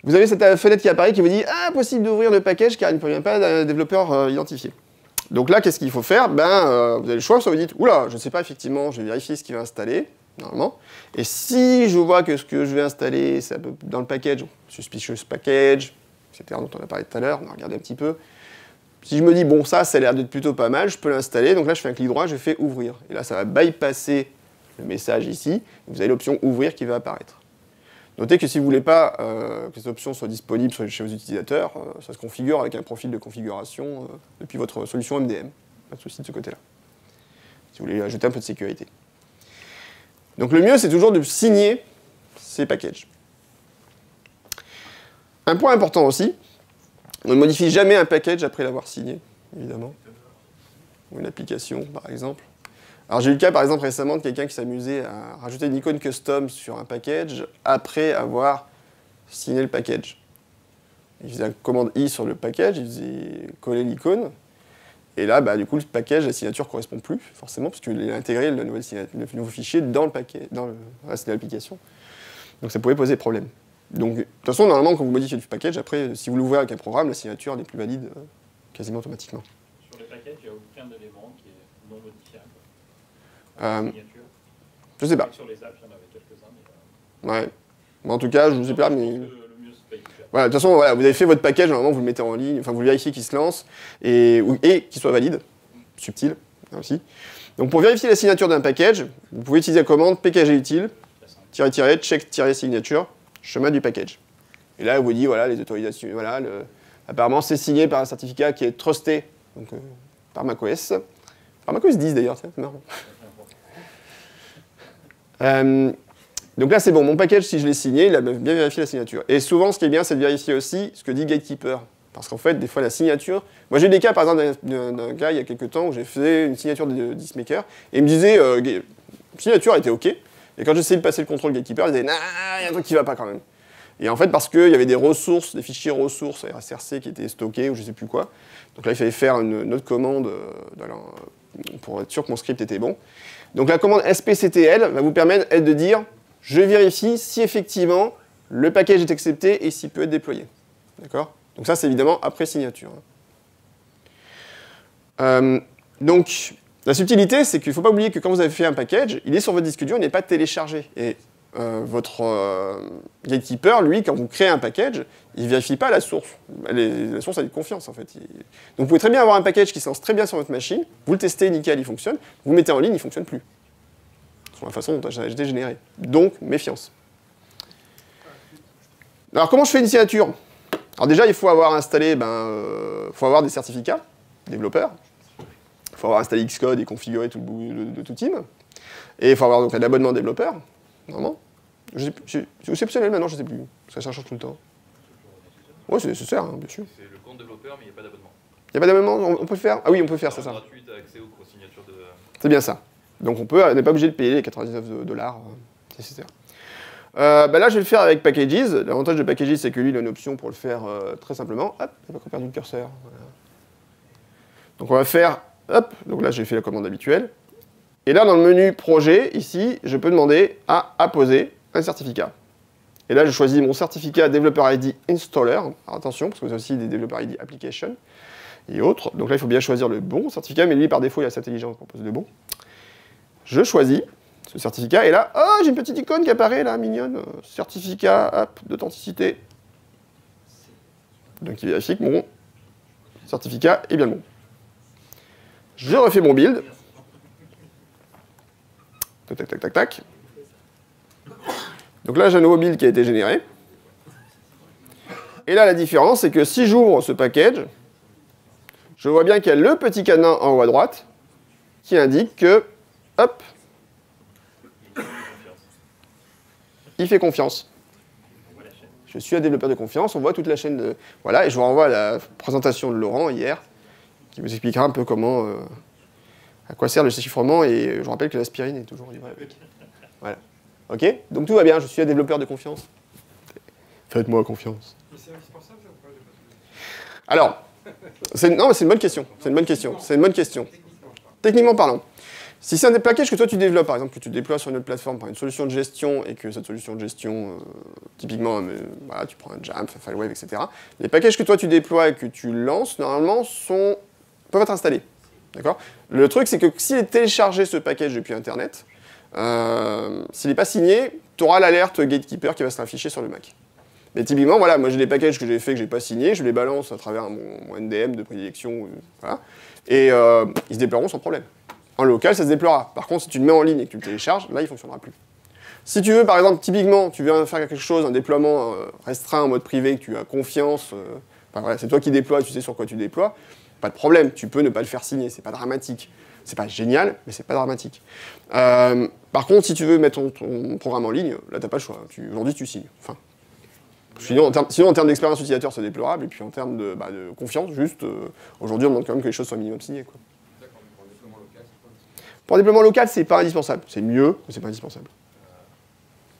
vous avez cette fenêtre qui apparaît qui vous dit « Ah, possible d'ouvrir le package car il ne provient pas d'un développeur identifié ». Donc là, qu'est-ce qu'il faut faire? Vous avez le choix, soit vous dites « Oula, je ne sais pas effectivement, je vais vérifier ce qu'il va installer ». Normalement. Et si je vois que ce que je vais installer, c'est dans le package, suspicious package, etc., dont on a parlé tout à l'heure, on a regardé un petit peu. Si je me dis, bon, ça a l'air d'être plutôt pas mal, je peux l'installer. Donc là, je fais un clic droit, je fais ouvrir. Et là, ça va bypasser le message ici. Vous avez l'option ouvrir qui va apparaître. Notez que si vous ne voulez pas que cette option soit disponible chez vos utilisateurs, ça se configure avec un profil de configuration depuis votre solution MDM. Pas de souci de ce côté-là. Si vous voulez ajouter un peu de sécurité. Donc le mieux, c'est toujours de signer ces packages. Un point important aussi, on ne modifie jamais un package après l'avoir signé, évidemment. Ou une application, par exemple. Alors j'ai eu le cas, par exemple, récemment, de quelqu'un qui s'amusait à rajouter une icône custom sur un package après avoir signé le package. Il faisait la commande I sur le package, il faisait coller l'icône. Et là, du coup, le package, la signature ne correspond plus, forcément, parce qu'il a intégré le nouveau fichier dans le reste de l'application. Donc ça pouvait poser problème. Donc, de toute façon, normalement, quand vous modifiez du package, après, si vous l'ouvrez avec un programme, la signature n'est plus valide quasiment automatiquement. Sur les packages, il n'y a aucun élément qui est non modifiable. Signature. Je sais pas. Sur les apps, il y en avait quelques-uns. Ouais. Mais en tout cas, je ne sais pas, mais... Le mieux, c'est pas Voilà, de toute façon, voilà, vous avez fait votre package, normalement, vous le mettez en ligne, enfin, vous vérifiez qu'il se lance et qu'il soit valide, subtil, là aussi. Donc, pour vérifier la signature d'un package, vous pouvez utiliser la commande pkg utile, check-signature, chemin du package. Et là, il vous dit, voilà, les autorisations, voilà, apparemment, c'est signé par un certificat qui est trusté, donc par macOS. Par macOS 10 d'ailleurs, c'est marrant. Donc là, c'est bon, mon package, si je l'ai signé, il a bien vérifié la signature. Et souvent, ce qui est bien, c'est de vérifier aussi ce que dit Gatekeeper. Parce qu'en fait, des fois, la signature... Moi, j'ai eu des cas, par exemple, d'un gars, il y a quelques temps, où j'ai fait une signature de Dismaker, et il me disait, la signature était OK. Et quand j'essayais de passer le contrôle Gatekeeper, il disait, nah, il y a un truc qui ne va pas quand même. Et en fait, parce qu'il y avait des ressources, des fichiers ressources RSRC qui étaient stockés, ou je ne sais plus quoi. Donc là, il fallait faire une autre commande pour être sûr que mon script était bon. Donc la commande spctl va vous permettre de dire... Je vérifie si effectivement le package est accepté et s'il peut être déployé. D'accord? Donc ça, c'est évidemment après signature. Donc, la subtilité, c'est qu'il ne faut pas oublier que quand vous avez fait un package, il est sur votre disque dur, il n'est pas téléchargé. Et votre gatekeeper, lui, quand vous créez un package, il ne vérifie pas la source. La source a de confiance, en fait. Donc vous pouvez très bien avoir un package qui se lance très bien sur votre machine, vous le testez, nickel, il fonctionne, vous le mettez en ligne, il ne fonctionne plus. La façon dont ça a été généré. Donc, méfiance. Alors, comment je fais une signature? Alors déjà, il faut avoir installé, faut avoir des certificats, développeurs. Il faut avoir installé Xcode et configuré tout le tout team. Et il faut avoir donc un abonnement développeur, normalement. C'est optionnel maintenant, je ne sais plus, parce que ça change tout le temps. Oui, c'est nécessaire, hein, bien sûr. C'est le compte développeur, mais il n'y a pas d'abonnement. Il n'y a pas d'abonnement, on peut le faire? Ah oui, on peut faire, c'est ça. Gratuit, tu as accès aux signatures de... C'est bien ça. Donc on n'est pas obligé de payer les 99 $, nécessaires. Là, je vais le faire avec Packages. L'avantage de Packages, c'est que lui, il a une option pour le faire très simplement. Hop, il n'a pas perdu le curseur. Voilà. Donc on va faire, hop, donc là, j'ai fait la commande habituelle. Et là, dans le menu projet, ici, je peux demander à apposer un certificat. Et là, je choisis mon certificat Developer ID Installer. Alors, attention, parce que vous avez aussi des Developer ID Application et autres. Donc là, il faut bien choisir le bon certificat, mais lui, par défaut, il a cette intelligence pour poser le bon. Je choisis ce certificat, et là, oh, j'ai une petite icône qui apparaît, là, mignonne, certificat, hop, d'authenticité. Donc il vérifie que mon certificat est bien bon. Je refais mon build. Tac, tac, tac, tac, tac. Donc là, j'ai un nouveau build qui a été généré. Et là, la différence, c'est que si j'ouvre ce package, je vois bien qu'il y a le petit cadenas en haut à droite qui indique que, hop, il fait confiance. Je suis un développeur de confiance, on voit toute la chaîne de... Voilà, et je vous renvoie à la présentation de Laurent hier, qui vous expliquera un peu comment, à quoi sert le chiffrement, et je vous rappelle que l'aspirine est toujours livrée avec. Voilà. Ok? Donc tout va bien, je suis un développeur de confiance. Faites-moi confiance. Mais c'est indispensable ça ou pas? Alors, non, mais c'est une bonne question. C'est une bonne question. C'est une bonne question. Techniquement parlant. Si c'est un des packages que toi tu développes, par exemple, que tu déploies sur une autre plateforme par une solution de gestion, et que cette solution de gestion, typiquement, voilà, tu prends un Jamf, un FileWave, etc., les packages que toi tu déploies et que tu lances, normalement, peuvent être installés. D'accord? Le truc, c'est que s'il est téléchargé, ce package, depuis Internet, s'il n'est pas signé, tu auras l'alerte Gatekeeper qui va s'afficher sur le Mac. Mais typiquement, voilà, moi j'ai des packages que j'ai fait, que j'ai pas signés, je les balance à travers mon NDM de prédilection, voilà, et ils se déploieront sans problème. En local, ça se déploiera. Par contre, si tu le mets en ligne et que tu le télécharges, là, il ne fonctionnera plus. Si tu veux, par exemple, typiquement, tu viens faire quelque chose, un déploiement restreint en mode privé, que tu as confiance, enfin, voilà, c'est toi qui déploies, tu sais sur quoi tu déploies, pas de problème, tu peux ne pas le faire signer, c'est pas dramatique. C'est pas génial, mais c'est pas dramatique. Par contre, si tu veux mettre ton programme en ligne, là, t'as pas le choix. Aujourd'hui, tu signes. Enfin, sinon, en termes d'expérience utilisateur, c'est déplorable, et puis en termes de confiance, juste, aujourd'hui, on demande quand même que les choses soient minimum signées, quoi. Pour un déploiement local, c'est pas indispensable. C'est mieux, mais c'est pas indispensable.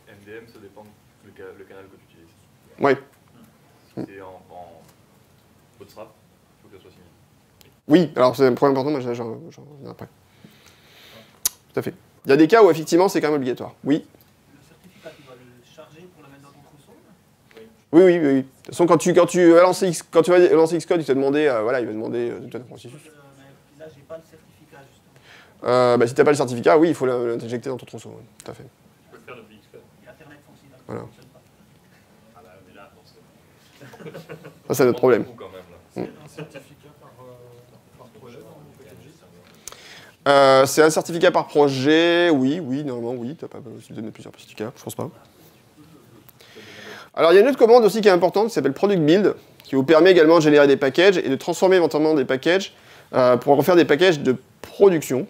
MDM, ça dépend le canal que tu utilises. Ouais. Si c'est en Bootstrap, il faut que ça soit signé. Oui, alors c'est un point important, moi j'en reviens après. Tout à fait. Il y a des cas où effectivement c'est quand même obligatoire. Oui. Le certificat, tu vas le charger pour le mettre dans ton trousseau? Oui. De toute façon, quand tu vas lancer Xcode, il te demandé, voilà, il va demander tout le processus. Mais là, j'ai pas le certificat justement. Si t'as pas le certificat, oui, il faut l'injecter dans ton trousseau. Ouais, tout à fait. Tu peux le faire depuis Xcode. Et Internet fonctionne. Voilà. Ça fonctionne pas. Ah bah, mais là, forcément. Ça, c'est notre problème. Quand même, là. C'est un certificat par projet dans le package? C'est un certificat par projet, oui, normalement, oui. T'as pas possibilité de mettre plusieurs certificats, je pense pas. Alors, il y a une autre commande aussi qui est importante, qui s'appelle Product Build, qui vous permet également de générer des packages et de transformer éventuellement des packages pour en faire des packages de production.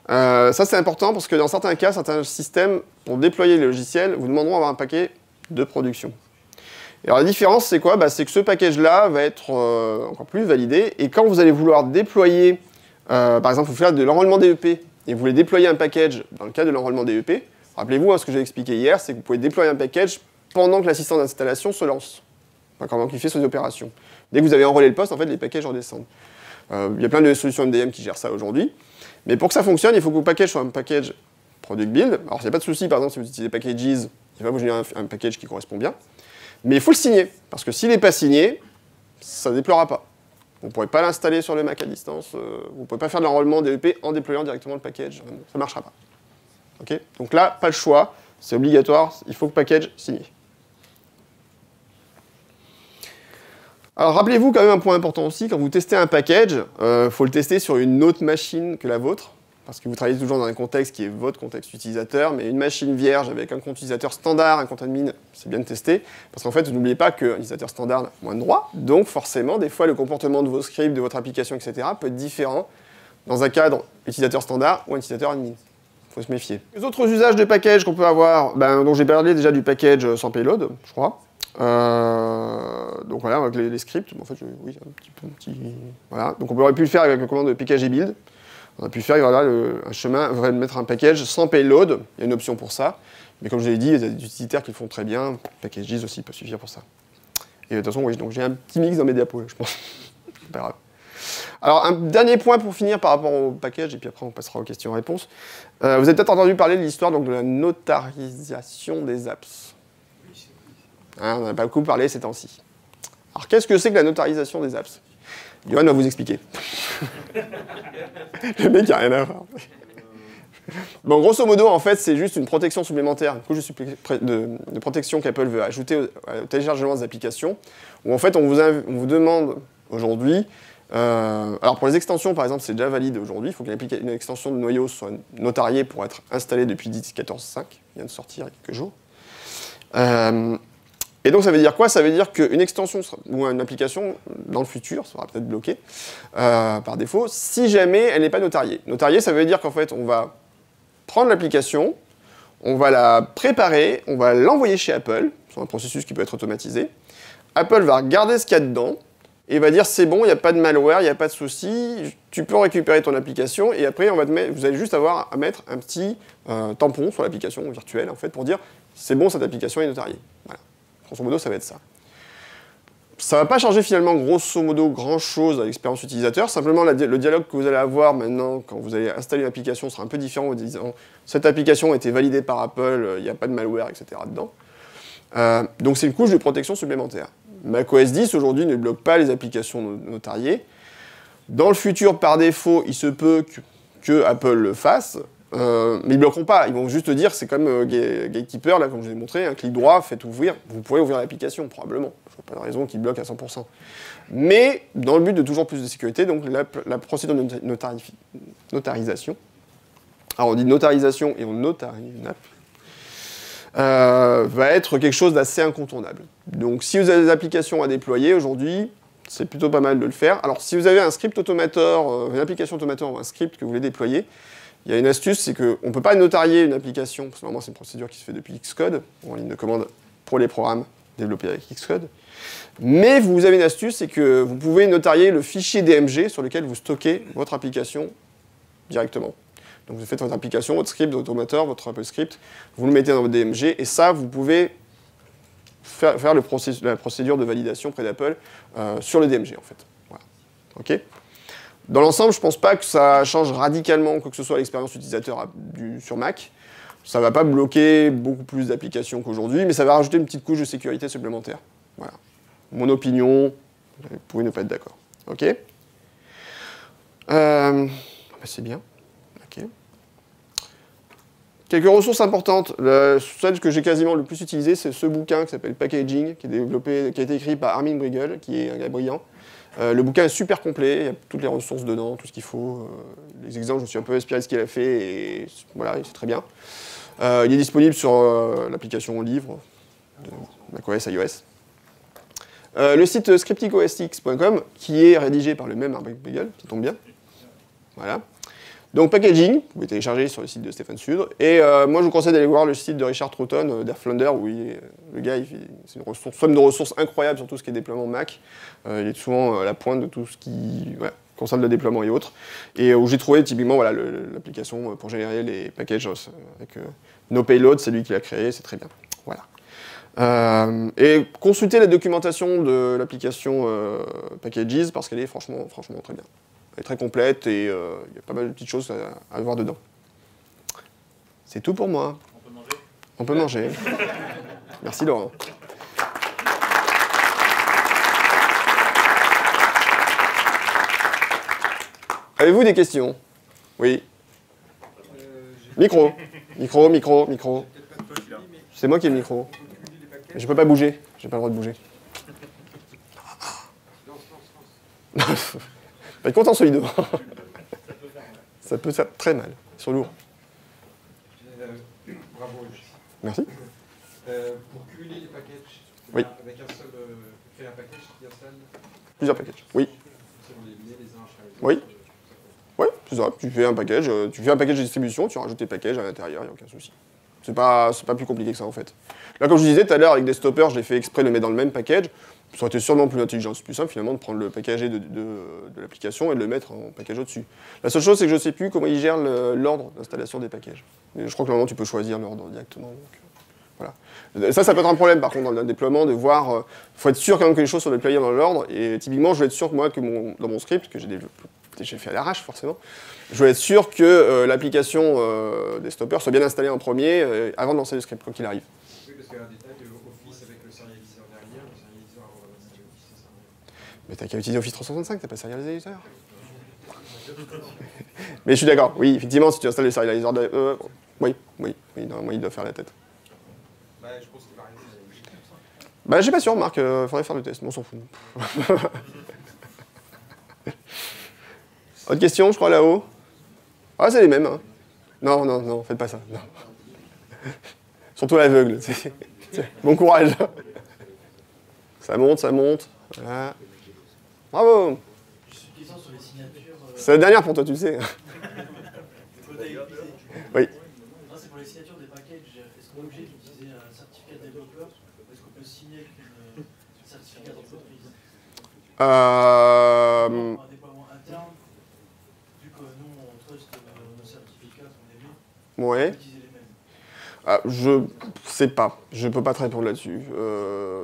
Ça, c'est important parce que dans certains cas, certains systèmes, pour déployer le logiciel, vous demanderont d'avoir un paquet de production. Et alors, la différence, c'est quoi? C'est que ce package-là va être encore plus validé, et quand vous allez vouloir déployer, par exemple, vous faire de l'enrôlement DEP, et vous voulez déployer un package dans le cas de l'enrôlement DEP, rappelez-vous, ce que j'ai expliqué hier, c'est que vous pouvez déployer un package pendant que l'assistant d'installation se lance, enfin, pendant qu'il fait ses opérations. Dès que vous avez enrôlé le poste, en fait, les packages redescendent. Il y a plein de solutions MDM qui gèrent ça aujourd'hui. Mais pour que ça fonctionne, il faut que vos packages soient un package product build. Alors, il n'y a pas de souci, par exemple, si vous utilisez packages, il va vous générer un package qui correspond bien. Mais il faut le signer, parce que s'il n'est pas signé, ça ne déploiera pas. Vous ne pourrez pas l'installer sur le Mac à distance, vous ne pouvez pas faire de l'enrôlement DEP en déployant directement le package. Ça ne marchera pas. Okay, donc là, pas le choix, c'est obligatoire, il faut que le package signé. Alors rappelez-vous quand même un point important aussi, quand vous testez un package, faut le tester sur une autre machine que la vôtre, parce que vous travaillez toujours dans un contexte qui est votre contexte utilisateur, mais une machine vierge avec un compte utilisateur standard, un compte admin, c'est bien de tester, parce qu'en fait, vous n'oubliez pas qu'un utilisateur standard a moins de droits, donc forcément, des fois, le comportement de vos scripts, de votre application, etc., peut être différent dans un cadre utilisateur standard ou un utilisateur admin. Il faut se méfier. Les autres usages de package qu'on peut avoir, donc j'ai parlé déjà du package sans payload, je crois. Donc voilà, avec les scripts, en fait, oui, un petit voilà. Donc on aurait pu le faire avec la commande de pkg build. On a pu faire voilà, un chemin, mettre un package sans payload, il y a une option pour ça. Mais comme je l'ai dit, il y a des utilitaires qui le font très bien, packages aussi peut suffire pour ça. Et de toute façon, oui, donc j'ai un petit mix dans mes diapos, je pense. C'est pas grave. Alors, un dernier point pour finir par rapport au package, et puis après on passera aux questions-réponses. Vous avez peut-être entendu parler de l'histoire de la notarisation des apps. Hein, on n'en a pas beaucoup parlé ces temps-ci. Alors, qu'est-ce que c'est que la notarisation des apps? Johan va vous expliquer. Le mec n'a rien à voir. Bon, grosso modo, en fait, c'est juste une protection supplémentaire, une couche de protection qu'Apple veut ajouter au téléchargement des applications, où en fait, on vous demande aujourd'hui, alors pour les extensions, par exemple, c'est déjà valide aujourd'hui, il faut qu'une extension de noyau soit notariée pour être installée depuis 10.14.5, qui vient de sortir il y a quelques jours. Et donc ça veut dire quoi? Ça veut dire qu'une extension ou une application, dans le futur, sera peut-être bloquée par défaut, si jamais elle n'est pas notariée. Notariée, ça veut dire qu'en fait, on va prendre l'application, on va la préparer, on va l'envoyer chez Apple, c'est un processus qui peut être automatisé. Apple va regarder ce qu'il y a dedans, et va dire c'est bon, il n'y a pas de malware, il n'y a pas de souci, tu peux récupérer ton application, et après vous allez juste avoir à mettre un petit tampon sur l'application virtuelle, en fait, pour dire c'est bon, cette application est notariée. Voilà. Grosso modo, ça va être ça. Ça ne va pas changer finalement, grosso modo, grand-chose à l'expérience utilisateur. Simplement, le dialogue que vous allez avoir maintenant, quand vous allez installer une application, sera un peu différent en disant cette application a été validée par Apple, il n'y a pas de malware, etc. dedans. Donc c'est une couche de protection supplémentaire. macOS 10 aujourd'hui ne bloque pas les applications notariées. Dans le futur, par défaut, il se peut que Apple le fasse, mais ils ne bloqueront pas. Ils vont juste dire, c'est comme Gatekeeper, là, comme je vous ai montré, un clic droit, faites ouvrir, vous pourrez ouvrir l'application, probablement. Je ne vois pas de raison qu'ils bloquent à 100%. Mais, dans le but de toujours plus de sécurité, donc la procédure de notarisation, alors on dit notarisation et on notarise une app, va être quelque chose d'assez incontournable. Donc si vous avez des applications à déployer aujourd'hui, c'est plutôt pas mal de le faire. Alors si vous avez un script Automator, une application Automator ou un script que vous voulez déployer, il y a une astuce, c'est qu'on ne peut pas notarier une application, parce que normalement c'est une procédure qui se fait depuis Xcode, en ligne de commande pour les programmes développés avec Xcode. Mais vous avez une astuce, c'est que vous pouvez notarier le fichier DMG sur lequel vous stockez votre application directement. Donc vous faites votre application, votre script d'Automator, votre Apple Script, vous le mettez dans votre DMG, et ça, vous pouvez faire la procédure de validation près d'Apple sur le DMG, en fait. Voilà. OK ? Dans l'ensemble, je ne pense pas que ça change radicalement quoi que ce soit l'expérience utilisateur sur Mac. Ça ne va pas bloquer beaucoup plus d'applications qu'aujourd'hui, mais ça va rajouter une petite couche de sécurité supplémentaire. Voilà. Mon opinion, vous pouvez ne pas être d'accord. OK ? C'est bien. OK. Quelques ressources importantes. Celle que j'ai quasiment le plus utilisée, c'est ce bouquin qui s'appelle Packaging, qui a été écrit par Armin Briegel, qui est un gars brillant. Le bouquin est super complet, il y a toutes les ressources dedans, tout ce qu'il faut. Les exemples, je me suis un peu inspiré de ce qu'il a fait, et voilà, c'est très bien. Il est disponible sur l'application Livre, de macOS, iOS. Le site scripticosx.com, qui est rédigé par le même Armin Briegel, ça tombe bien. Voilà. Donc Packaging, vous pouvez télécharger sur le site de Stéphane Sudre. Et moi, je vous conseille d'aller voir le site de Richard Troughton, d'Airflounder, où le gars, c'est une somme de ressources incroyable sur tout ce qui est déploiement Mac. Il est souvent à la pointe de tout ce qui concerne le déploiement et autres. Et où j'ai trouvé typiquement voilà, l'application pour générer les packages avec No Payload, c'est lui qui l'a créé, c'est très bien. Voilà. Et consultez la documentation de l'application Packages, parce qu'elle est franchement très bien. Elle est très complète et il y a pas mal de petites choses à voir dedans. C'est tout pour moi. On peut manger? On peut manger. Merci Laurent. Avez-vous des questions? Oui. Micro. C'est moi qui ai le micro. Je peux pas bouger. J'ai pas le droit de bouger. Pas être content celui devant. Ça peut faire très mal. Ils sont lourds. Bravo. Merci. Pour cumuler les packages, oui. Avec un seul, créer un package qui installe plusieurs packages. Oui. On les met les uns chez les oui. Oui, c'est ça. Tu fais un package de distribution, tu rajoutes tes packages à l'intérieur, il n'y a aucun souci. C'est pas plus compliqué que ça en fait. Là, comme je disais tout à l'heure, avec des stoppers, je l'ai fait exprès de le mettre dans le même package. Ça aurait été sûrement plus intelligent, c'est plus simple finalement de prendre le packagé de l'application et de le mettre en package au-dessus. La seule chose, c'est que je ne sais plus comment ils gèrent l'ordre d'installation des packages. Et je crois que normalement, tu peux choisir l'ordre directement. Donc, voilà. Ça peut être un problème par contre dans le déploiement, de voir. Faut être sûr quand même que les choses sont déployées dans l'ordre. Et typiquement, je veux être sûr que moi, dans mon script, que j'ai fait à l'arrache forcément, je veux être sûr que l'application des stoppers soit bien installée en premier avant de lancer le script, quoi qu'il arrive. Oui, parce qu'il y a un détail de Office avec le serializer derrière, le serializer avant d'installer Office, c'est ça. Mais t'as qu'à utiliser Office 365, t'as pas serializer. Mais je suis d'accord, oui, effectivement, si tu installes le serializer de... oui, normalement, il doit faire la tête. Bah, je pense qu'il va arriver. Bah, j'ai pas sûr, Marc, faudrait faire le test, mais on s'en fout. Autre question, je crois, là-haut. Ah, c'est les mêmes, hein. Non, faites pas ça. Non. Surtout à l'aveugle. Bon courage. Ça monte. Voilà. Bravo. C'est la dernière pour toi, tu sais. Oui. C'est pour les signatures des packages. Est-ce qu'on est obligé d'utiliser un certificat de développeur ou est-ce qu'on peut signer avec un certificat d'entreprise? Un déploiement interne, vu que nous on trust nos certificats qu'on émet, on peut Ouais. utiliser les mêmes. Je sais pas. Je peux pas te répondre là-dessus.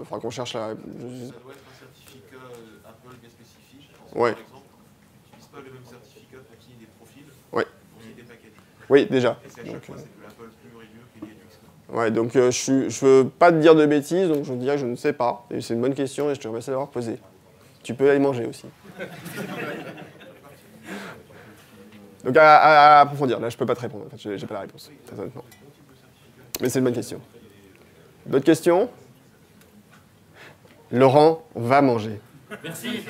Faudra qu'on cherche la... Ça doit être un certificat Apple bien spécifique. Ouais. Par exemple, tu n'utilises pas le même certificat pour signer des profils, Ouais. pour signer des packages. Oui, déjà. Et c'est à chaque fois, c'est que l'Apple plus rigoureux qu'il y a du X. Ouais, donc je veux pas te dire de bêtises, donc je veux dire que je ne sais pas. Et c'est une bonne question et je te remercie d'avoir posé. Tu peux aller manger aussi. Donc à approfondir, là je peux pas te répondre, en fait, j'ai pas la réponse, très honnêtement. Mais c'est une bonne question. D'autres questions? Laurent va manger. Merci.